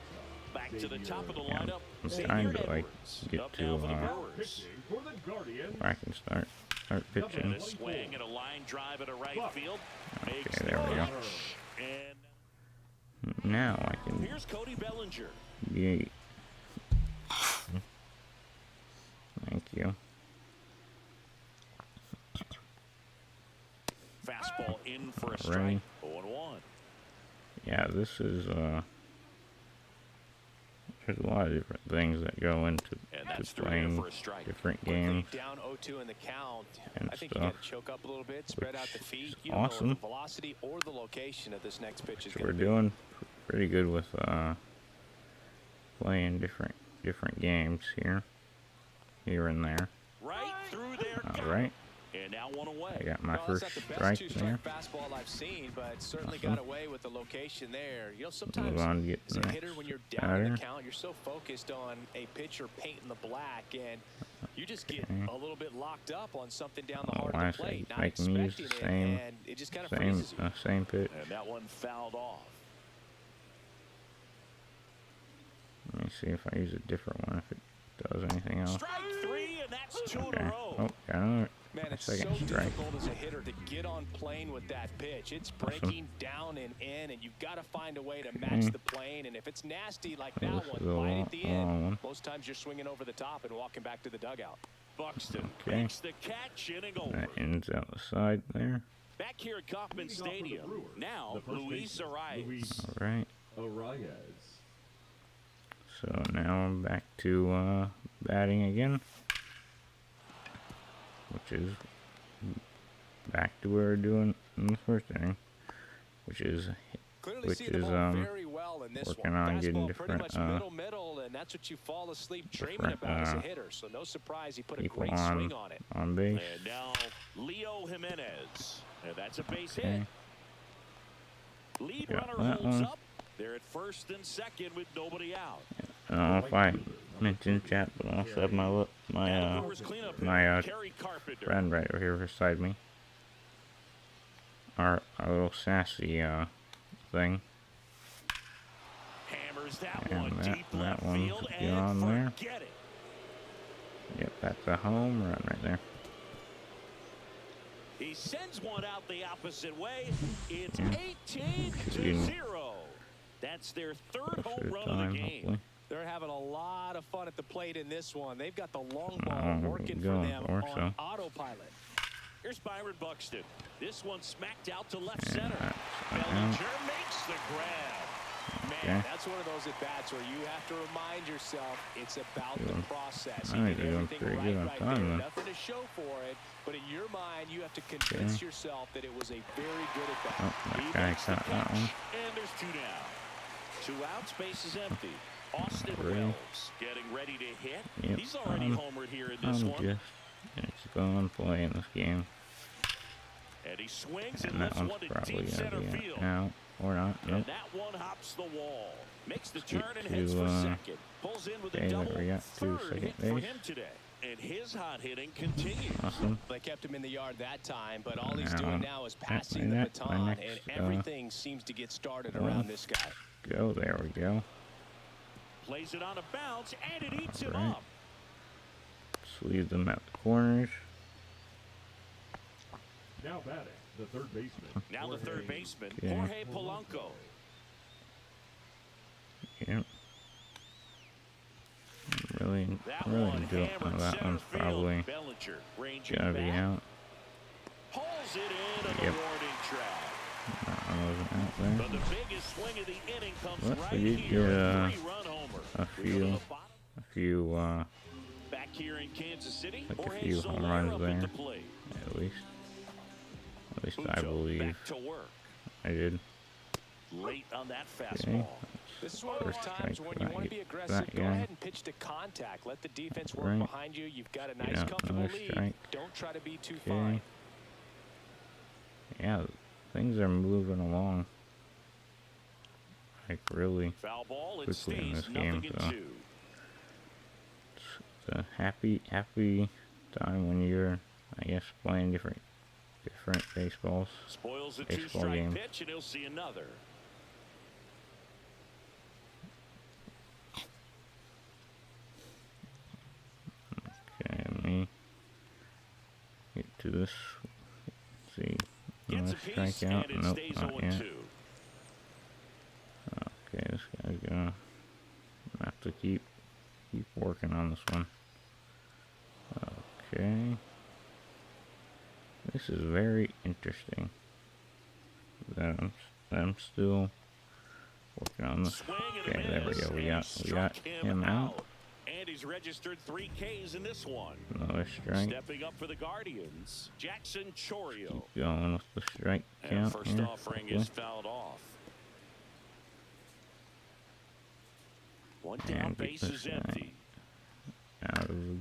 Back to the top of the Yeah, lineup. I'm Xavier trying to like Edwards. get Up to now for the Brewers. where I can start And pitching. a swing and a line drive at a right field. Okay, Makes there we the go. catch. And Now I can here's Cody Bellinger. be. Thank you. Fastball in for a Alrighty. strike. 0-1. Yeah, this is there's a lot of different things that go into And to that's through there playing for a strike. different Quickly games. down 0-2 in the count. And I think you got stuff, to choke up a little bit, spread out the which feet. is You don't know awesome. what the velocity or the location of this next pitch is So going we're to be. doing pretty good with playing different games here and there. Right through there. All right, And now one I away. got my Well, first that's not the strike best there. two-strike fastball I've seen, but certainly Awesome. got away with the location there. You know, Move sometimes on to get as the a next hitter, when you're down in the batter. count, you're so focused on a pitcher painting the black, and you just get Okay. a little bit locked up on something down the Oh, heart I of the see. plate, not Making me use expecting the it, same- and it just kind of Same freezes you. same pitch. And that one fouled off. Let me see if I use a different one, if it does anything else. Strike 3, and that's 2 in Okay. a row. Oh, got another Man, it's second so strike. difficult as a hitter to get on plane with that pitch. It's breaking down and in, and you've got to find a way to match Okay. the plane. And if it's nasty like Oh, that this one, is a right at the long end, one. most times you're swinging over the top and walking back to the dugout. Buxton Okay. makes the catch, inning over. That ends out the side there. Back here at Kauffman Stadium. Now, Luis Arias. All right. Arias. So now I'm back to batting again, which is back to where we're doing in the first inning, which is Clearly Which see the is, ball very well in this working one. on getting Fastball pretty different, much middle, and that's what you fall asleep dreaming different, about as a hitter. So no surprise he put a people great swing on it. on base. And now, Leo Jimenez. And that's a base Okay. hit. Lead Got runner that holds one. up. They're at first and second with nobody out. I don't know if I mentioned chat, but I also have my Brewers cleanup my hitter, Kerry Carpenter. friend right over here beside me. Our little sassy thing. Hammers that And one that- deep that left one's field beyond and there. forget it. Yep, that's a home run right there. He sends one out the opposite way. It's Yeah. 18-0. That's their third Most home of the run time, of the game. hopefully. They're having a lot of fun at the plate in this one. They've got the long Oh, ball working for going them for on so. autopilot. Here's Byron Buxton. This one smacked out to left And center. that's Bellinger makes the grab. Man, Okay. that's one of those at-bats where you have to remind yourself it's about the Doing- process. I You think did you're doing everything pretty right good on right time there. then. Nothing to show for it, but in your mind, you have to convince Okay. yourself that it was a very good at-bat. Oh, He that guy makes the caught that catch, one. and there's 2 down. 2 outs, base is empty. Austin Really? Wells getting ready to hit. Yep, He's already I'm homered here in this I'm one. just going playing this game, And he swings and and that lifts one's one to probably deep gonna center be field. out now or not. And Nope. that one hops the wall. Makes the Let's get turn and to, heads for second. Pulls in with okay, a there double. we got two Third second hit for base. him today. And his hot hitting continues. Awesome. They kept him in the yard that time, but all he's Now, doing now is passing my the next- my baton, next, and everything seems to get started one. around this guy. Go, there we go. Plays it on a bounce, and it eats him Alright. up. Sleeve them at the corners. Now batting, the third baseman. Now the third baseman, Yeah. Jorge Polanco. Yep. Really do That that one's probably Bellinger ranging gotta be back. out. Pulls it in the Yep. warning track. That one wasn't out But there. the biggest swing of the inning comes But right we did here. get, A three-run homer. a We go to few- the bottom. A few, Back here in Kansas City, like a Jorge few home Soler runs up at the there. plate. at least I Pujo believe back to work. I did. Late on that Okay. fastball. This is one of those First times strike when for you want to that- be aggressive. that Go guy. ahead and pitch to contact. Let the defense work Right. behind you. You've got a nice, Yeah, comfortable another lead. strike. Don't try to be too Okay. fine. Yeah, things are moving along like really. Foul ball. It Quickly in stays this game, nothing so. in two. It's a happy time when you're, I guess, playing different baseballs. Spoils a Baseball two-strike game. pitch, and he'll see another. Okay, let me get to this. Let's see. Gets Another a piece, strikeout. and it Nope, stays not 0-2. yet. Okay, this guy's gonna have to keep working on this one. Okay. This is very interesting. That I'm still working on this. Swing and a Okay, there we miss, go. We and got struck him out. And he's registered 3 Ks in this one. Another strike. Stepping up for the Guardians, Jackson Chorio. Keep going with the strike And count first here. offering hopefully. is fouled off. One down, And base get is this empty. Out of the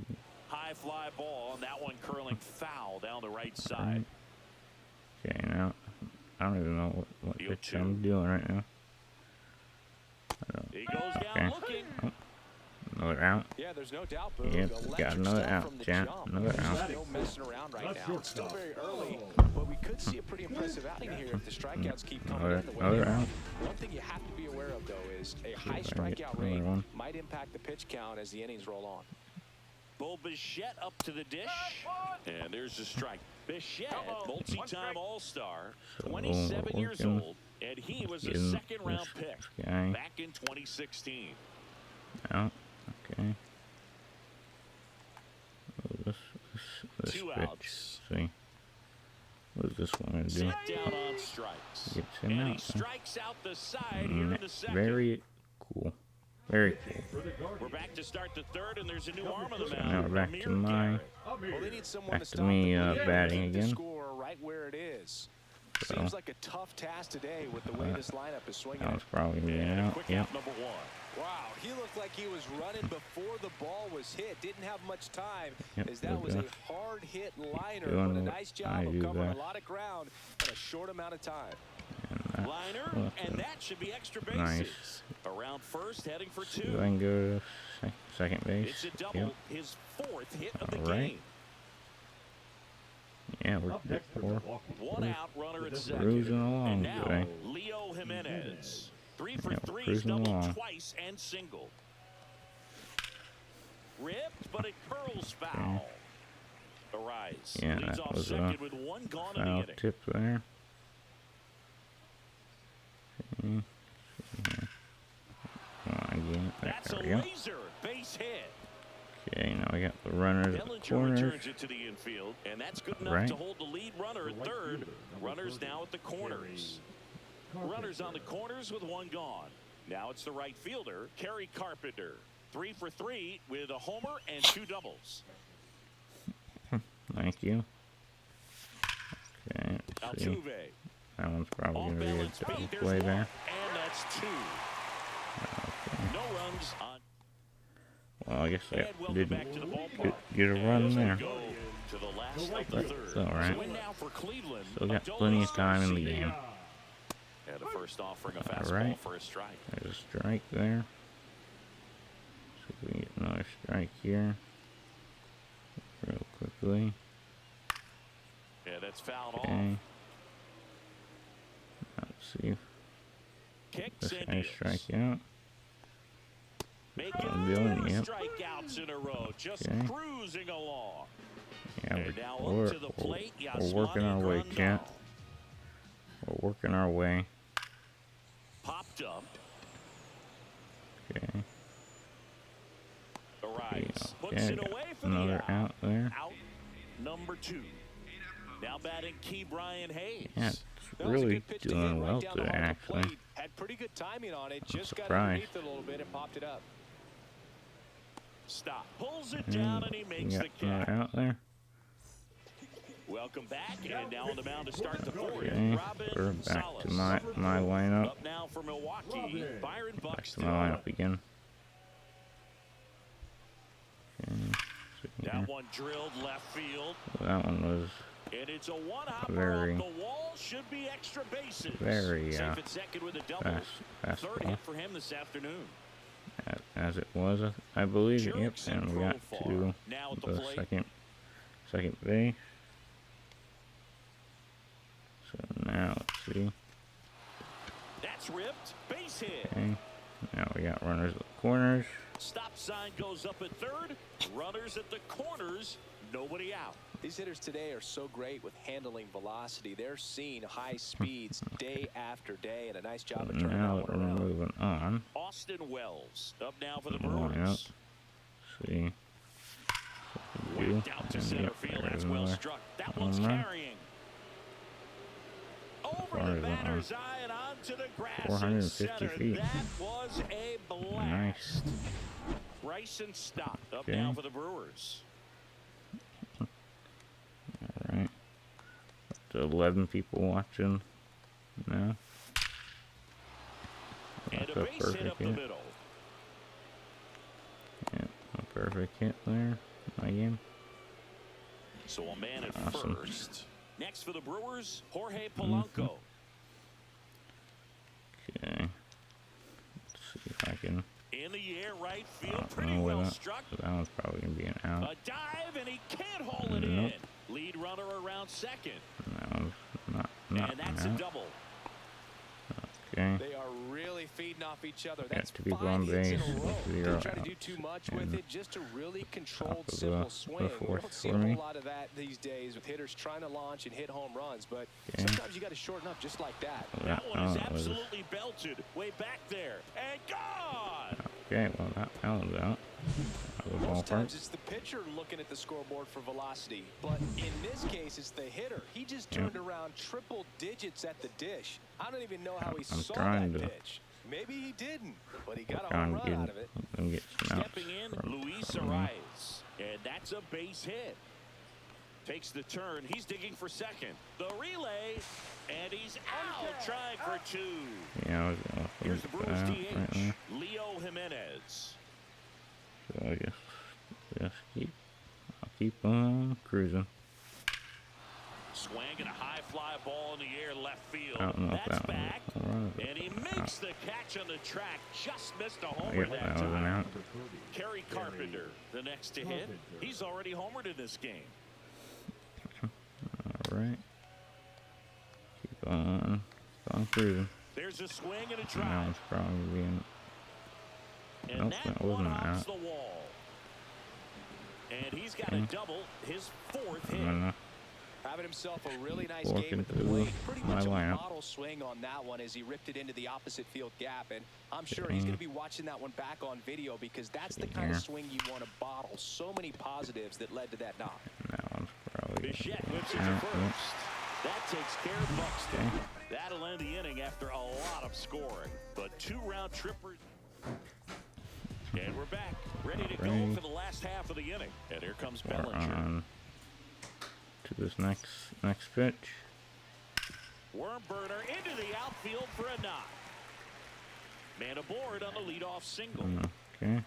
High fly ball, and that one curling foul down the right side. Okay, now I don't even know what The pitch 0-2. I'm doing right now. He goes down Okay. looking. Another out. Yeah, there's no doubt, Boog. Yep, Electric got another stuff out, from the champ. jump. Another There's out. no messing around right That's now. It's still shortstop. very early, but we could see a pretty impressive outing here if the strikeouts keep coming Another, in the way another they are. out. One thing you have to be aware of, though, is a high if I can get strikeout another rate one. might impact the pitch count as the innings roll on. Bo Bichette up to the dish. And there's a strike. Bichette, multi-time All-Star, So, 27 years working, old, and he was a getting second-round this pick guy back in 2016. out. Okay. This 2 pitch. outs. See. What is this one gonna do? Set down on strikes. Gets him And out. he strikes out the side here in the second. Very cool. Very cool. For the Guardians, We're back to start the third, and there's a new arm on the So mound. now we're back Amir to my Garrett. Well, they need someone back to to stop me, the bleeding and batting keep the again. score right where it is. So, Seems like a tough task today with the way this lineup is swinging. that was probably getting And a out. quick Yep. out number 1. Wow, he looked like he was running before the ball was hit. Didn't have much time, Yep, as that good was a enough. hard hit liner, Doing but a what nice I job of do covering best. a lot of ground in a short amount of time. And that's Liner, what and that should be extra bases. Nice. Around first, heading for See 2. if I can go to second base. It's a double, Yep. his 4th hit of the All right. game. Yeah, we're up next for four. Milwaukee. 1 out, runner at second. Cruising along And now, today. Leo Jimenez. 3 for Yeah, we're 3, cruising doubled along. twice and single. Ripped, but it curls foul. Arise. Yeah, Leads that off was a second with 1 gone in the Foul inning. tip there. Okay. Come on, again. That's There a we go. laser base hit. Okay, now we got the runners at the Bellinger corners. returns it to the infield, and that's good enough Right. to hold the lead runner at third. Runners now at the corners. Runners on the corners with 1 gone. Now it's the right fielder, Kerry Carpenter. 3 for 3 with a homer and 2 doubles. Thank you. Okay, let's see. Altuve. That one's probably Off going to be a balance double beat. There's play 1, there. and that's 2. Okay. No runs on. Well, I guess And that welcome didn't back to the ballpark. get a run As we there. go to the last of the But third. it's all right. Win now for Cleveland. Still got Adolis plenty of time in the Garcia. game. And the first offering a All fastball right. for a strike. There's a strike there. See if we can get another strike here. Real quickly. Yeah, that's fouled Okay. off. Let's see if Kicks this and guy deals. strike out. Making Dylan, 4 yep. strikeouts in a row. Just Okay. cruising along. Yeah, And now we're up to the plate, working our way, chat. We're working our way. Popped up. Okay. Arias puts Yeah, it away for another the out there. Out number 2. Now batting Key Brian Hayes. Yeah, it's That was a really good pitch to doing hit well right down the today, heart of the actually. plate. Had pretty good timing on it. Just got surprised. underneath it a little bit and popped it up. Stop. Pulls it down and he makes You the got another catch. out there. Welcome back, and now on the mound to start the 4th. Okay, Robin we're back Salas. to my lineup. Up now for Milwaukee, Byron Back to Buxton. my lineup again. Okay, so That here. one drilled left field, That one was and it's a one-hopper Very- off the wall. Should be extra bases. very Safe at second with a double. fast Third fastball, hit for him this afternoon. as it was, I believe. Yep, Jerks and we got Profar. to Now at the the plate. second base. So now let's see. That's ripped. Base hit. Okay, now we got runners at the corners. Stop sign goes up at third. Runners at the corners. Nobody out. These hitters today are so great with handling velocity. They're seeing high speeds day after day, and a nice job of turning Now that we're one around. moving on. Austin Wells up now for the Lineup. Brewers. See. Whacked out to center field. That's well struck. That one's carrying. Over the batter's eye and onto the grass in 450 center. feet. That was a blast. Nice. Bryson Stott up Okay. now for the Brewers. Alright. Up to 11 people watching now. And That's a a base hit up perfect the hit. middle. Yep, a perfect hit there in my game. So a man at Awesome. first. Next for the Brewers, Jorge Polanco. Okay. Let's see if I can. In the air, right I field, don't pretty know where well that, struck. that one's probably going to be an out. A dive, and he can't hold it Nope. in. Lead runner around second. That one's not And that's a an out. double. Okay. They are really feeding off each other. Got That's 2 people on 5 hits in base. a row. Zero Don't try to do outs. too much And with it, just a really controlled, top of simple the swing. We fourth don't see a for me. whole lot of that these days with hitters trying to launch and hit home runs, but Okay. sometimes you got to shorten up just like that. That one is that was- absolutely belted. Way back there. And gone! Okay, well, that one's out. That was Most ballpark. times it's the pitcher looking at the scoreboard for velocity, but in this case it's the hitter. He just turned around triple digits at the dish. I don't even know how he I'm saw trying that to pitch. Maybe he didn't, but he got a Trying home to run get, out of it. and get some outs Stepping in, from- Luis from me. Arias. And that's a base hit. Takes the turn. He's digging for second. The relay, and he's out trying for 2. Yeah, I was going to Here's the Brewers right DH, there. Leo Jimenez. So I guess I'll keep on cruising. Swing and a high fly ball in the air left field. I don't know if That's that back. was a run. And he makes the catch on the track. Just missed a homer Yep, that that was an time. out. Kerry Carpenter, the next to hit. He's already homered in this game. Alright. Keep on cruising. There's a swing and a That drive. one's probably being. And Nope, that that one wasn't off out. the wall. And he's got a Okay. double, his 4th I'm hit. gonna Having himself a really nice Walk game at the into plate. Pretty my much a lineup. model swing on that one as he ripped it into the opposite field gap. And I'm sure he's going to be watching that one back on video because that's the kind of Here. swing you want to bottle. So many positives that led to that knock. That one's probably Bichette gonna whips be it to out. first. Yep. That takes care of Buxton. Okay. That'll end the inning after a lot of scoring. But 2-round trippers. And we're back, ready to go Alright. for the last half of the inning. And here comes We're Bellinger. on to this next pitch. Wormburner into the outfield for a knock. Man aboard on the leadoff single. Okay.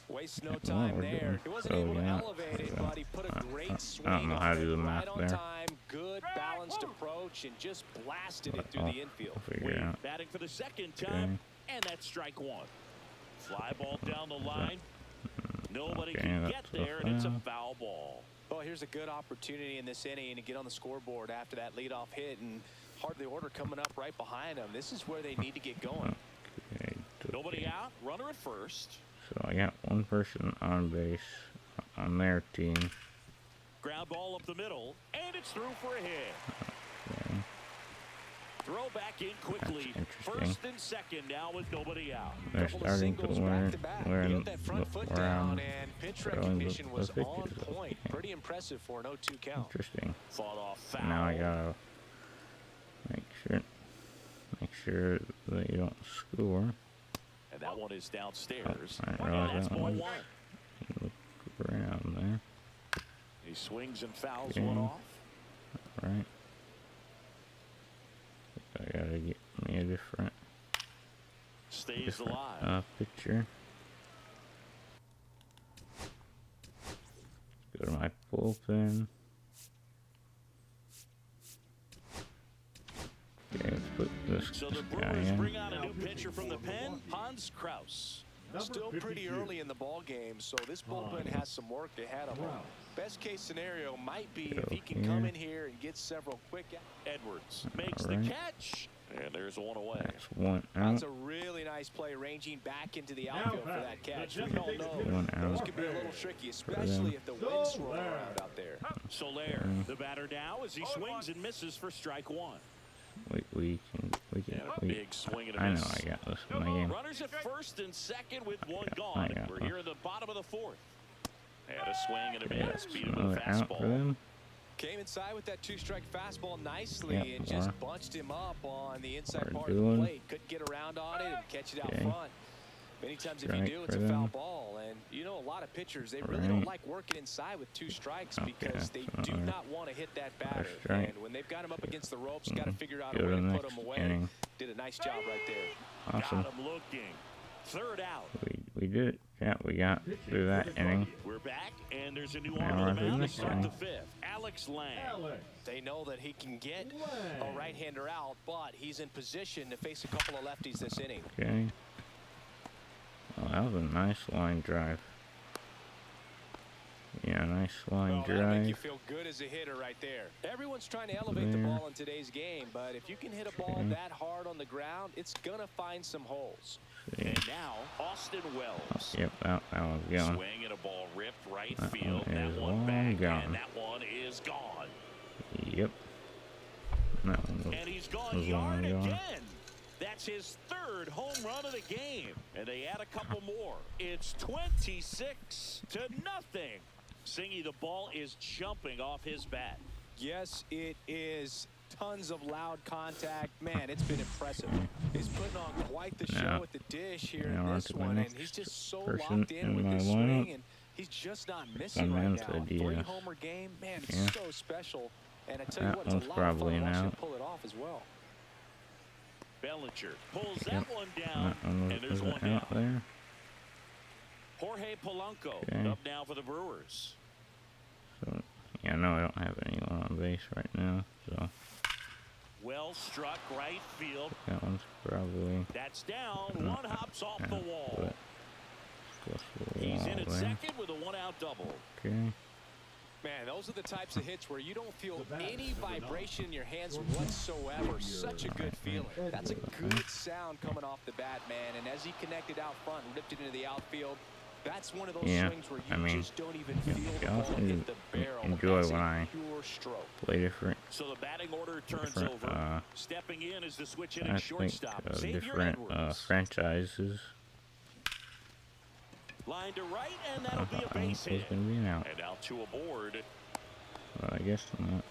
Wastes no Well, time we're there. doing He wasn't so, able to yeah. elevate it, So, but he put a I great swing don't know on how to it, do the right math on there. time, good balanced approach, and just blasted it through I'll the infield. figure it out. Batting for the second time, and that's strike 1. Fly ball down the line. Nobody Okay, can that's get a there, and it's a foul. foul ball. Well, here's a good opportunity in this inning to get on the scoreboard after that leadoff hit, and hardly order coming up right behind them. This is where they need to get going. Okay. Nobody out, runner at first. So I got one person on base on their team. Ground ball up the middle, and it's through for a hit. Okay. Throw back in quickly. First and second now with nobody out. They're starting to learn that front foot down, and pitch recognition was on point. Pretty impressive for an 0-2 count. Interesting. Fought off foul. Now I gotta make sure that you don't score. And that one is downstairs. I realize That's that ball one. one. Look around there. He swings and fouls Okay. one off. Right. I gotta get me a different Stays alive. picture. Go to my bullpen. Okay, let's put this So the guy Brewers in. bring out a new pitcher from the pen, Hans Kraus. Still pretty early in the ball game, so this bullpen has some work ahead of him. Best case scenario might be if he can come in here and get several quick. Edwards makes the catch, and there's one away. That's one That's out. a really nice play, ranging back into the outfield for that catch. We all know One those out. can be a little tricky, especially if the wind's swirling around out there. Soler, the batter now as he swings and misses for strike one. We can. Big swing and a I know miss. I got this in my game. Runners at first and second with one I gone. got We're this. here in the bottom of the fourth. And a swing and a Okay, miss. that's Beat him with a another out for fastball. them. Came inside with that two-strike fastball nicely Yep, and just more. bunched him up on the inside We're part of the doing. plate. Couldn't get around on it and catch it out Okay. front. Many times if you Strike do, it's for a foul them. ball. And you know, a lot of pitchers, they really don't Right. like working inside with two strikes Okay, because they so do another not want to hit that batter. strike. And when they've got him up against the ropes, got to figure out Go a way to the to put next him away. inning. Did a nice job right there. Awesome. Got him looking. Third out. We did it. Yeah, we got through that inning. We're back, and there's a new Now arm we're on the doing mound to this start inning. the fifth. Alex Lang. They know that he can get a right-hander out, but he's in position to face a couple of lefties this inning. Okay. Oh, that was a nice line drive. Yeah, nice line That'll make you drive. feel good as a hitter right there. Everyone's trying to elevate the There. ball in today's game, but if you can hit a ball Okay. that hard on the ground, it's going to find some holes. See. And now, Austin Wells. Yep, that was going. Swing and a ball ripped right That field. one That is one long back, gone. and that one is gone. Yep. That one And he's was gone long yard gone. again. That's his third home run of the game. And they add a couple more. It's 26-0. Singy, the ball is jumping off his bat. Yes, it is. Tons of loud contact. Man, it's been impressive. He's putting on quite the show Now- at the dish here now in on this to the one, and next he's just so person locked in in with my his lineup. swing, and he's just not missing right man now. to the DS. 3-homer game, man, it's Yeah. so special. And I tell you That what, it's one's a lot probably of fun an watching him out. pull it off as well. Bellinger pulls Yep. that one down, That one and there's was one out down. there. Jorge Polanco Okay. up now for the Brewers. So, yeah, no, I don't have anyone on base right now, so Well struck right field. that one's probably That's down. not One hops off out, the wall. but close to the He's wall in at there. second with a one-out double. Okay. Man, those are the types of hits where you don't feel any vibration in your hands whatsoever. Such a good feeling. That's a good sound coming off the bat, man. And as he connected out front and ripped it into the outfield, that's one of those Yeah, swings where you I mean, just don't even feel the I ball also hit the barrel. enjoy That's when a I pure stroke. Play different, So the batting order turns different, over. Stepping in is the switch I hitting think, shortstop. Xavier different Edwards. franchises. Line to right, and that'll be a I base was hit. gonna be an out, And now two aboard. but I guess not.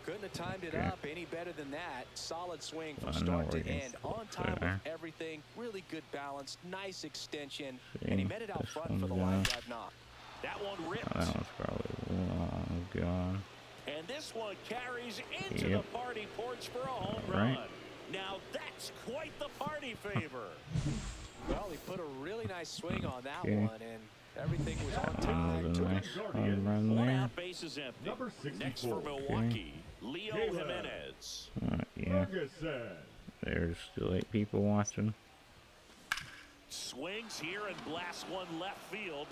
Couldn't have timed it Okay. up any better than that. Solid swing from I know start we're to against end. the On time there. with everything. Really good balance. Nice extension. See, And he met it out this front for the one's line gone. drive knock. That one ripped. That one's probably long gone. And this one carries into Yep. the party porch for a home Right. run. Now that's quite the party favor. Well, he put a really nice swing on that Okay. one, and everything was on That time. was a nice home run One there. out, base is empty. Number Next for 64. Milwaukee, Leo Caleb. Jimenez. Yeah, Ferguson. there's still 8 people watching. Swings here and blasts one left field.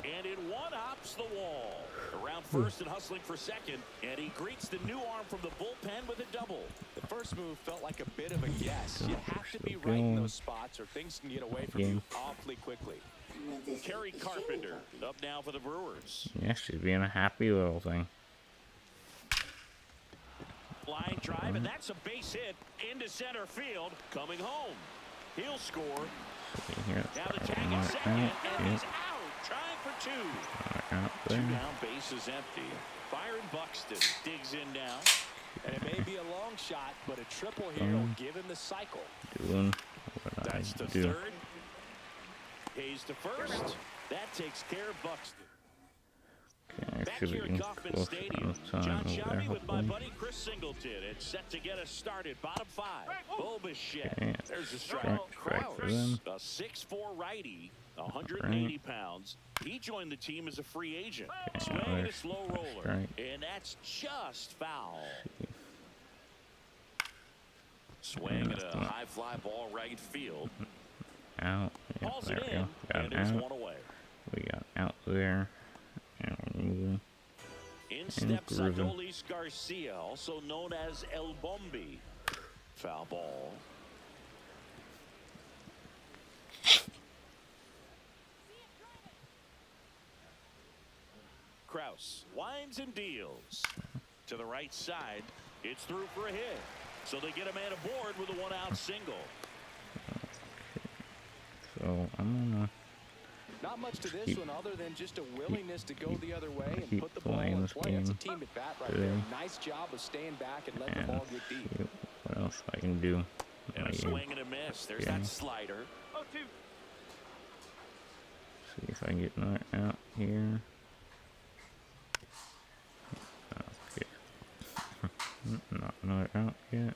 And it one hops the wall. Around first and hustling for second. And he greets the new arm from the bullpen with a double. The first move felt like a bit of a guess. You have to be Still right in going. those spots or things can get away from you awfully quickly. Kerry Carpenter up now for the Brewers. Yeah, she's being a happy little thing. Line drive, and that's a base hit into center field. Coming home. He'll score. Here, Now the tag is second, and he's out. Trying for two. out Two there. down, base is empty. Byron Buxton digs in now. And it may be a long shot, but a triple here will give him the cycle. Doing what That's I to do. third. Hayes to first. That takes care of Buxton. Okay, Back should here be at Kauffman close Stadium, enough time John over there, Shelby with my hopefully. buddy Chris Singleton. It's set to get us started. Bottom five. Bobichette. Okay, There's a strike. strike for Krause, them. a 6'4" righty, 180 pounds. He joined the team as a free agent. Swing and a there's slow a roller. strike. And that's just foul. Swing at a high fly ball right field. Out. Yeah, Calls there it we in, go. Got and it there's out. one away. We got out there. And we're moving. In steps grooving. Adolis Garcia, also known as El Bombi. Foul ball. Krause winds and deals. To the right side, it's through for a hit. So they get a man aboard with a one-out single. So I'm gonna Not much to this Keep- one other than just a willingness to go the other way and keep put the ball playing in this play. That's a game team at bat right today. there. Nice job of staying back and letting the and ball get deep. see what else I can do. And a Like, swing and a miss. There's Yeah. that slider. see if I can get knocked out here. Okay. Not knocked out yet.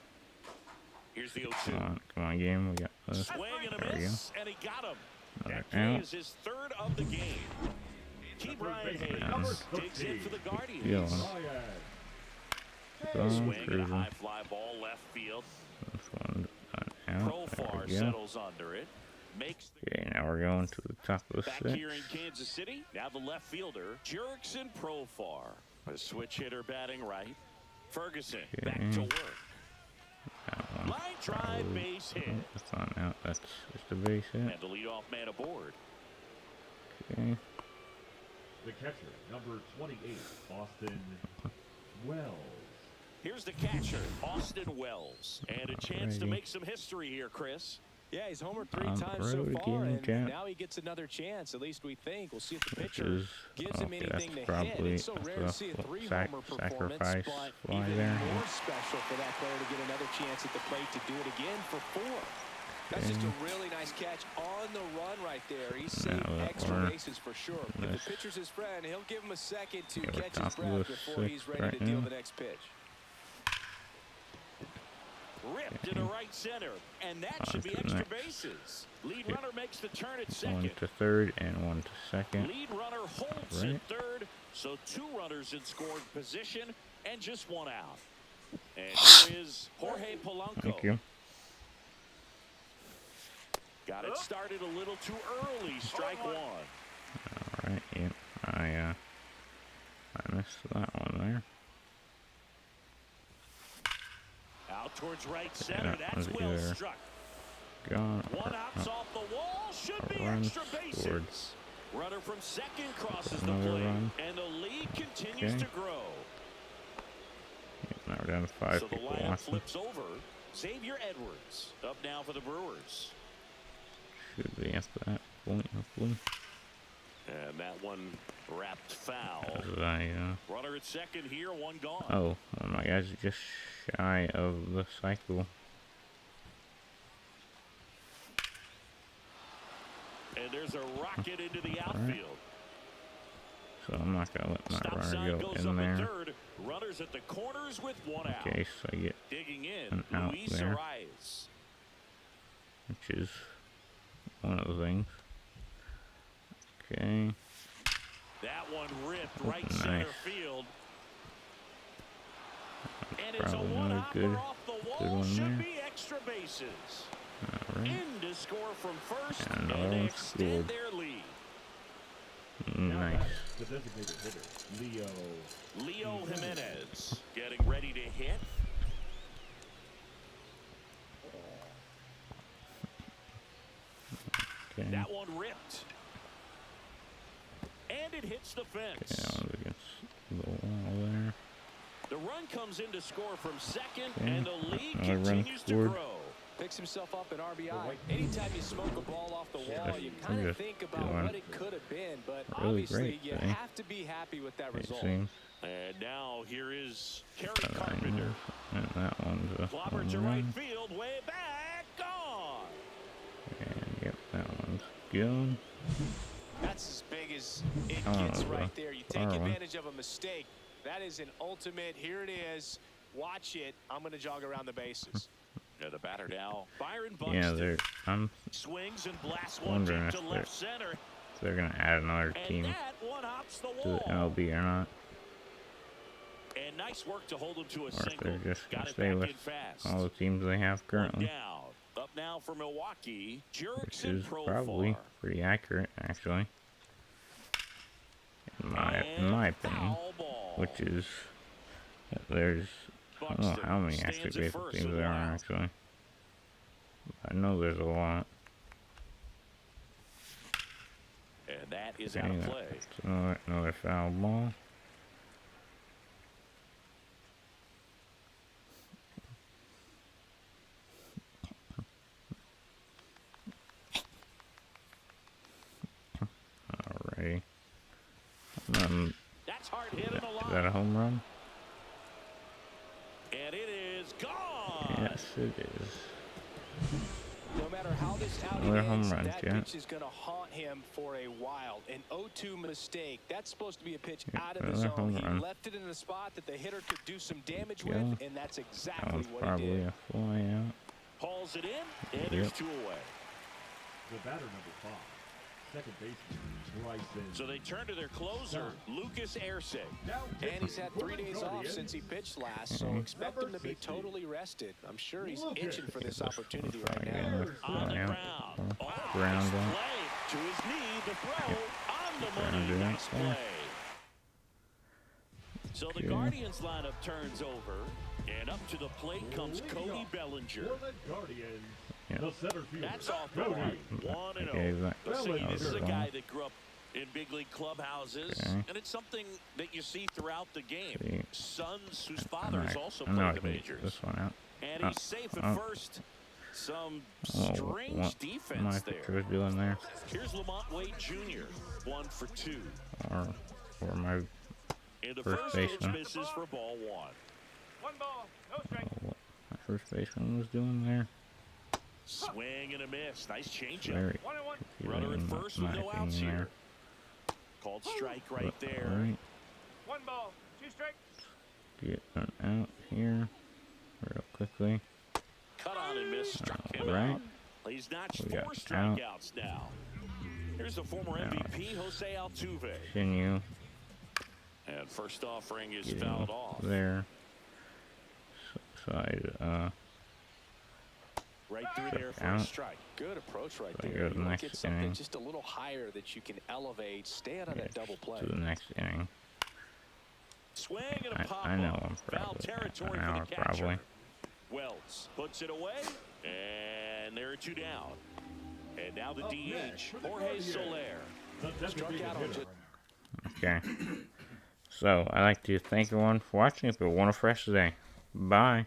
Here's the Come 0-2. on, game. We got this. Swing and a There we go. miss, and he got him. Another That play out. is his third of the game. Keep Ryan Hayes digs in for the Guardians. Feeling. Ryan. Going Swing and a cruising. high fly ball left field. This one out. There Profar we go. settles under it. Makes the Okay, now we're going to the top of the back six. here in Kansas City. Now the left fielder, Jurickson Profar. A switch hitter batting right. Ferguson back to work. That one. Line drive, base hit. That's not out. That's just a base hit. And the leadoff man aboard. Okay. The catcher, number 28, Austin Wells. Here's the catcher, Austin Wells. And a chance to Alrighty. make some history here, Chris. Yeah, he's homered 3 On the times so road far, again, and Jack. now he gets another chance. At least we think. We'll see if the Which pitcher is gives him okay, anything to that's hit. probably It's so rare to see a a 3-homer performance, sacrifice but fly even there. more special for that player to get another chance at the plate to do it again for 4. That's just a really nice catch on the run right there. He's saved Now that extra we're bases for sure. If the this- pitcher's his friend, he'll give him a second to Yeah, we're catch his top of breath the before he's sixth ready right to deal now. the next pitch. Ripped to the right center, and that should be to the extra next. bases. Lead runner makes the turn at One second. to third and one to second. Lead runner holds Right. at third, so 2 runners in scoring position and just 1 out. And here is Jorge Polanco. Thank you. Got it started a little too early. Strike 1. Alright, yep. I missed that one there. Out towards right center. that That's was well either struck. Gone. One or out's not. off the wall. Should be Run extra bases. scored. Runner from second crosses Another the plate, run. and the lead continues Okay. to grow. Yep, now we're down to 5 So the people lineup watching. flips over. Xavier Edwards up now for the Brewers. Should be at that point, hopefully. And that one wrapped foul. As I, Runner at second here, 1 gone. oh my gosh, just shy of the cycle. And there's a rocket into the outfield. So I'm not gonna let my Stop runner sign go goes in up at there third. Runners at the corners with 1 in out. case I get, Digging in, an out Luis there. Arias. which is one of the things. Okay. That one ripped right Nice. center field. And it's a Probably one another hopper good- off the good wall. one Should there. be extra bases. Alright. In to score from first, And and another they one extend scored. their lead. Now Nice. batting, the designated hitter, Leo Jimenez getting ready to hit. Okay. That one ripped. hits the fence. Down against the wall there. The run comes in to score from second, Okay. and the lead Another run continues to scored. grow. Picks himself up an RBI. Anytime you smoke a ball off the wall, you I'm kind of just think about doing what it could have been, but really obviously great you today. have to be happy with that It result. seems. And now here is Kerry And Carpenter. that one's a Clobber to home right run. field, way back, gone. And yep, that one's good. That's as big as it Oh, gets right the there. You take far one. advantage of a mistake. That is an ultimate. Here it is. Watch it. I'm going to jog around the bases. And the batter now, Byron Yeah, Buxton. I'm Swings and blasts one wondering deep if to they're, left center. if they're gonna add another And team that one hops the to the wall. MLB or not, And nice work to hold him to a or if single. they're just Got gonna it stay back with in fast. all the teams they have One currently, down. Up now for Milwaukee. which Jurickson is probably Profar. pretty accurate actually, in my And opinion. foul ball. Which is there's I don't know Buxton how many stands extra at baseball first teams with there one are out. actually. I know there's a lot. And that is Okay, out of play. that's another foul ball. Alrighty. That's hard hit in the Is that line. a home run? And it is gone. Yes, it is. No matter how this outing Another home ends, run, that yeah. pitch is going to haunt him for a while. An 0-2 mistake. That's supposed to be a pitch Yeah, out of the another zone. home He run. left it in a spot that the hitter could do some damage Yeah. with, and that's That exactly one's what he probably did. a fly out. Hauls it in, and there's Yep. two away. The batter number 5, second baseman Bryson. So they turn to their closer, Lucas Erceg. Now And he's had 3 for the days off Guardians, since he pitched last, so expect him to be totally rested. I'm sure he's itching for this opportunity right now. Again, On the fly out. ground. Oh, Ground nice out. play to his knee. The throw on the Ground money. out Nice there. play. So the Okay. Guardians lineup turns over, and up to the plate comes Cody Bellinger. For the Guardians, Yeah. the center fielder, That's off the Cody. mark. I 1-0. gave that. Listen, Bellinger. this is a That was guy wrong. that grew up in big league clubhouses, Okay. and it's something that you see throughout the game. See. Sons whose I fathers know also I played can the get majors. this one out. And Uh, he's safe at uh, first. Some Oh, strange what defense my there. picture was doing there, Here's Lamont Wade Jr., 1 for 2. or my And the First first pitch baseman. misses for ball 1. what my first baseman was doing there. Swing and a miss. Nice changeup. Very Runner at confusing, first in with my no outs opinion here. there. Called strike right But, there. alright, 1 ball, 2 strikes. get an out here real quickly. Cut on and miss. Struck him Alright. out. He's notched We 4 got strikeouts now. Here's the former Now MVP, Jose Altuve. Continue. And first offering is Get fouled him off. there. Side, Right through there for a out. strike. Good approach right So I there. go You to the want next to get something inning. just a little higher that you can elevate. Stay out of that double play. to the next inning. Swing and a pop I know up. I'm Foul probably territory an for hour the catcher. probably. Wells puts it away, and there are 2 down. And now the Up DH, next for the Jorge Guardians. Soler. The designated out on hitter. Okay. So I'd like to thank everyone for watching. If you want a fresh day, bye.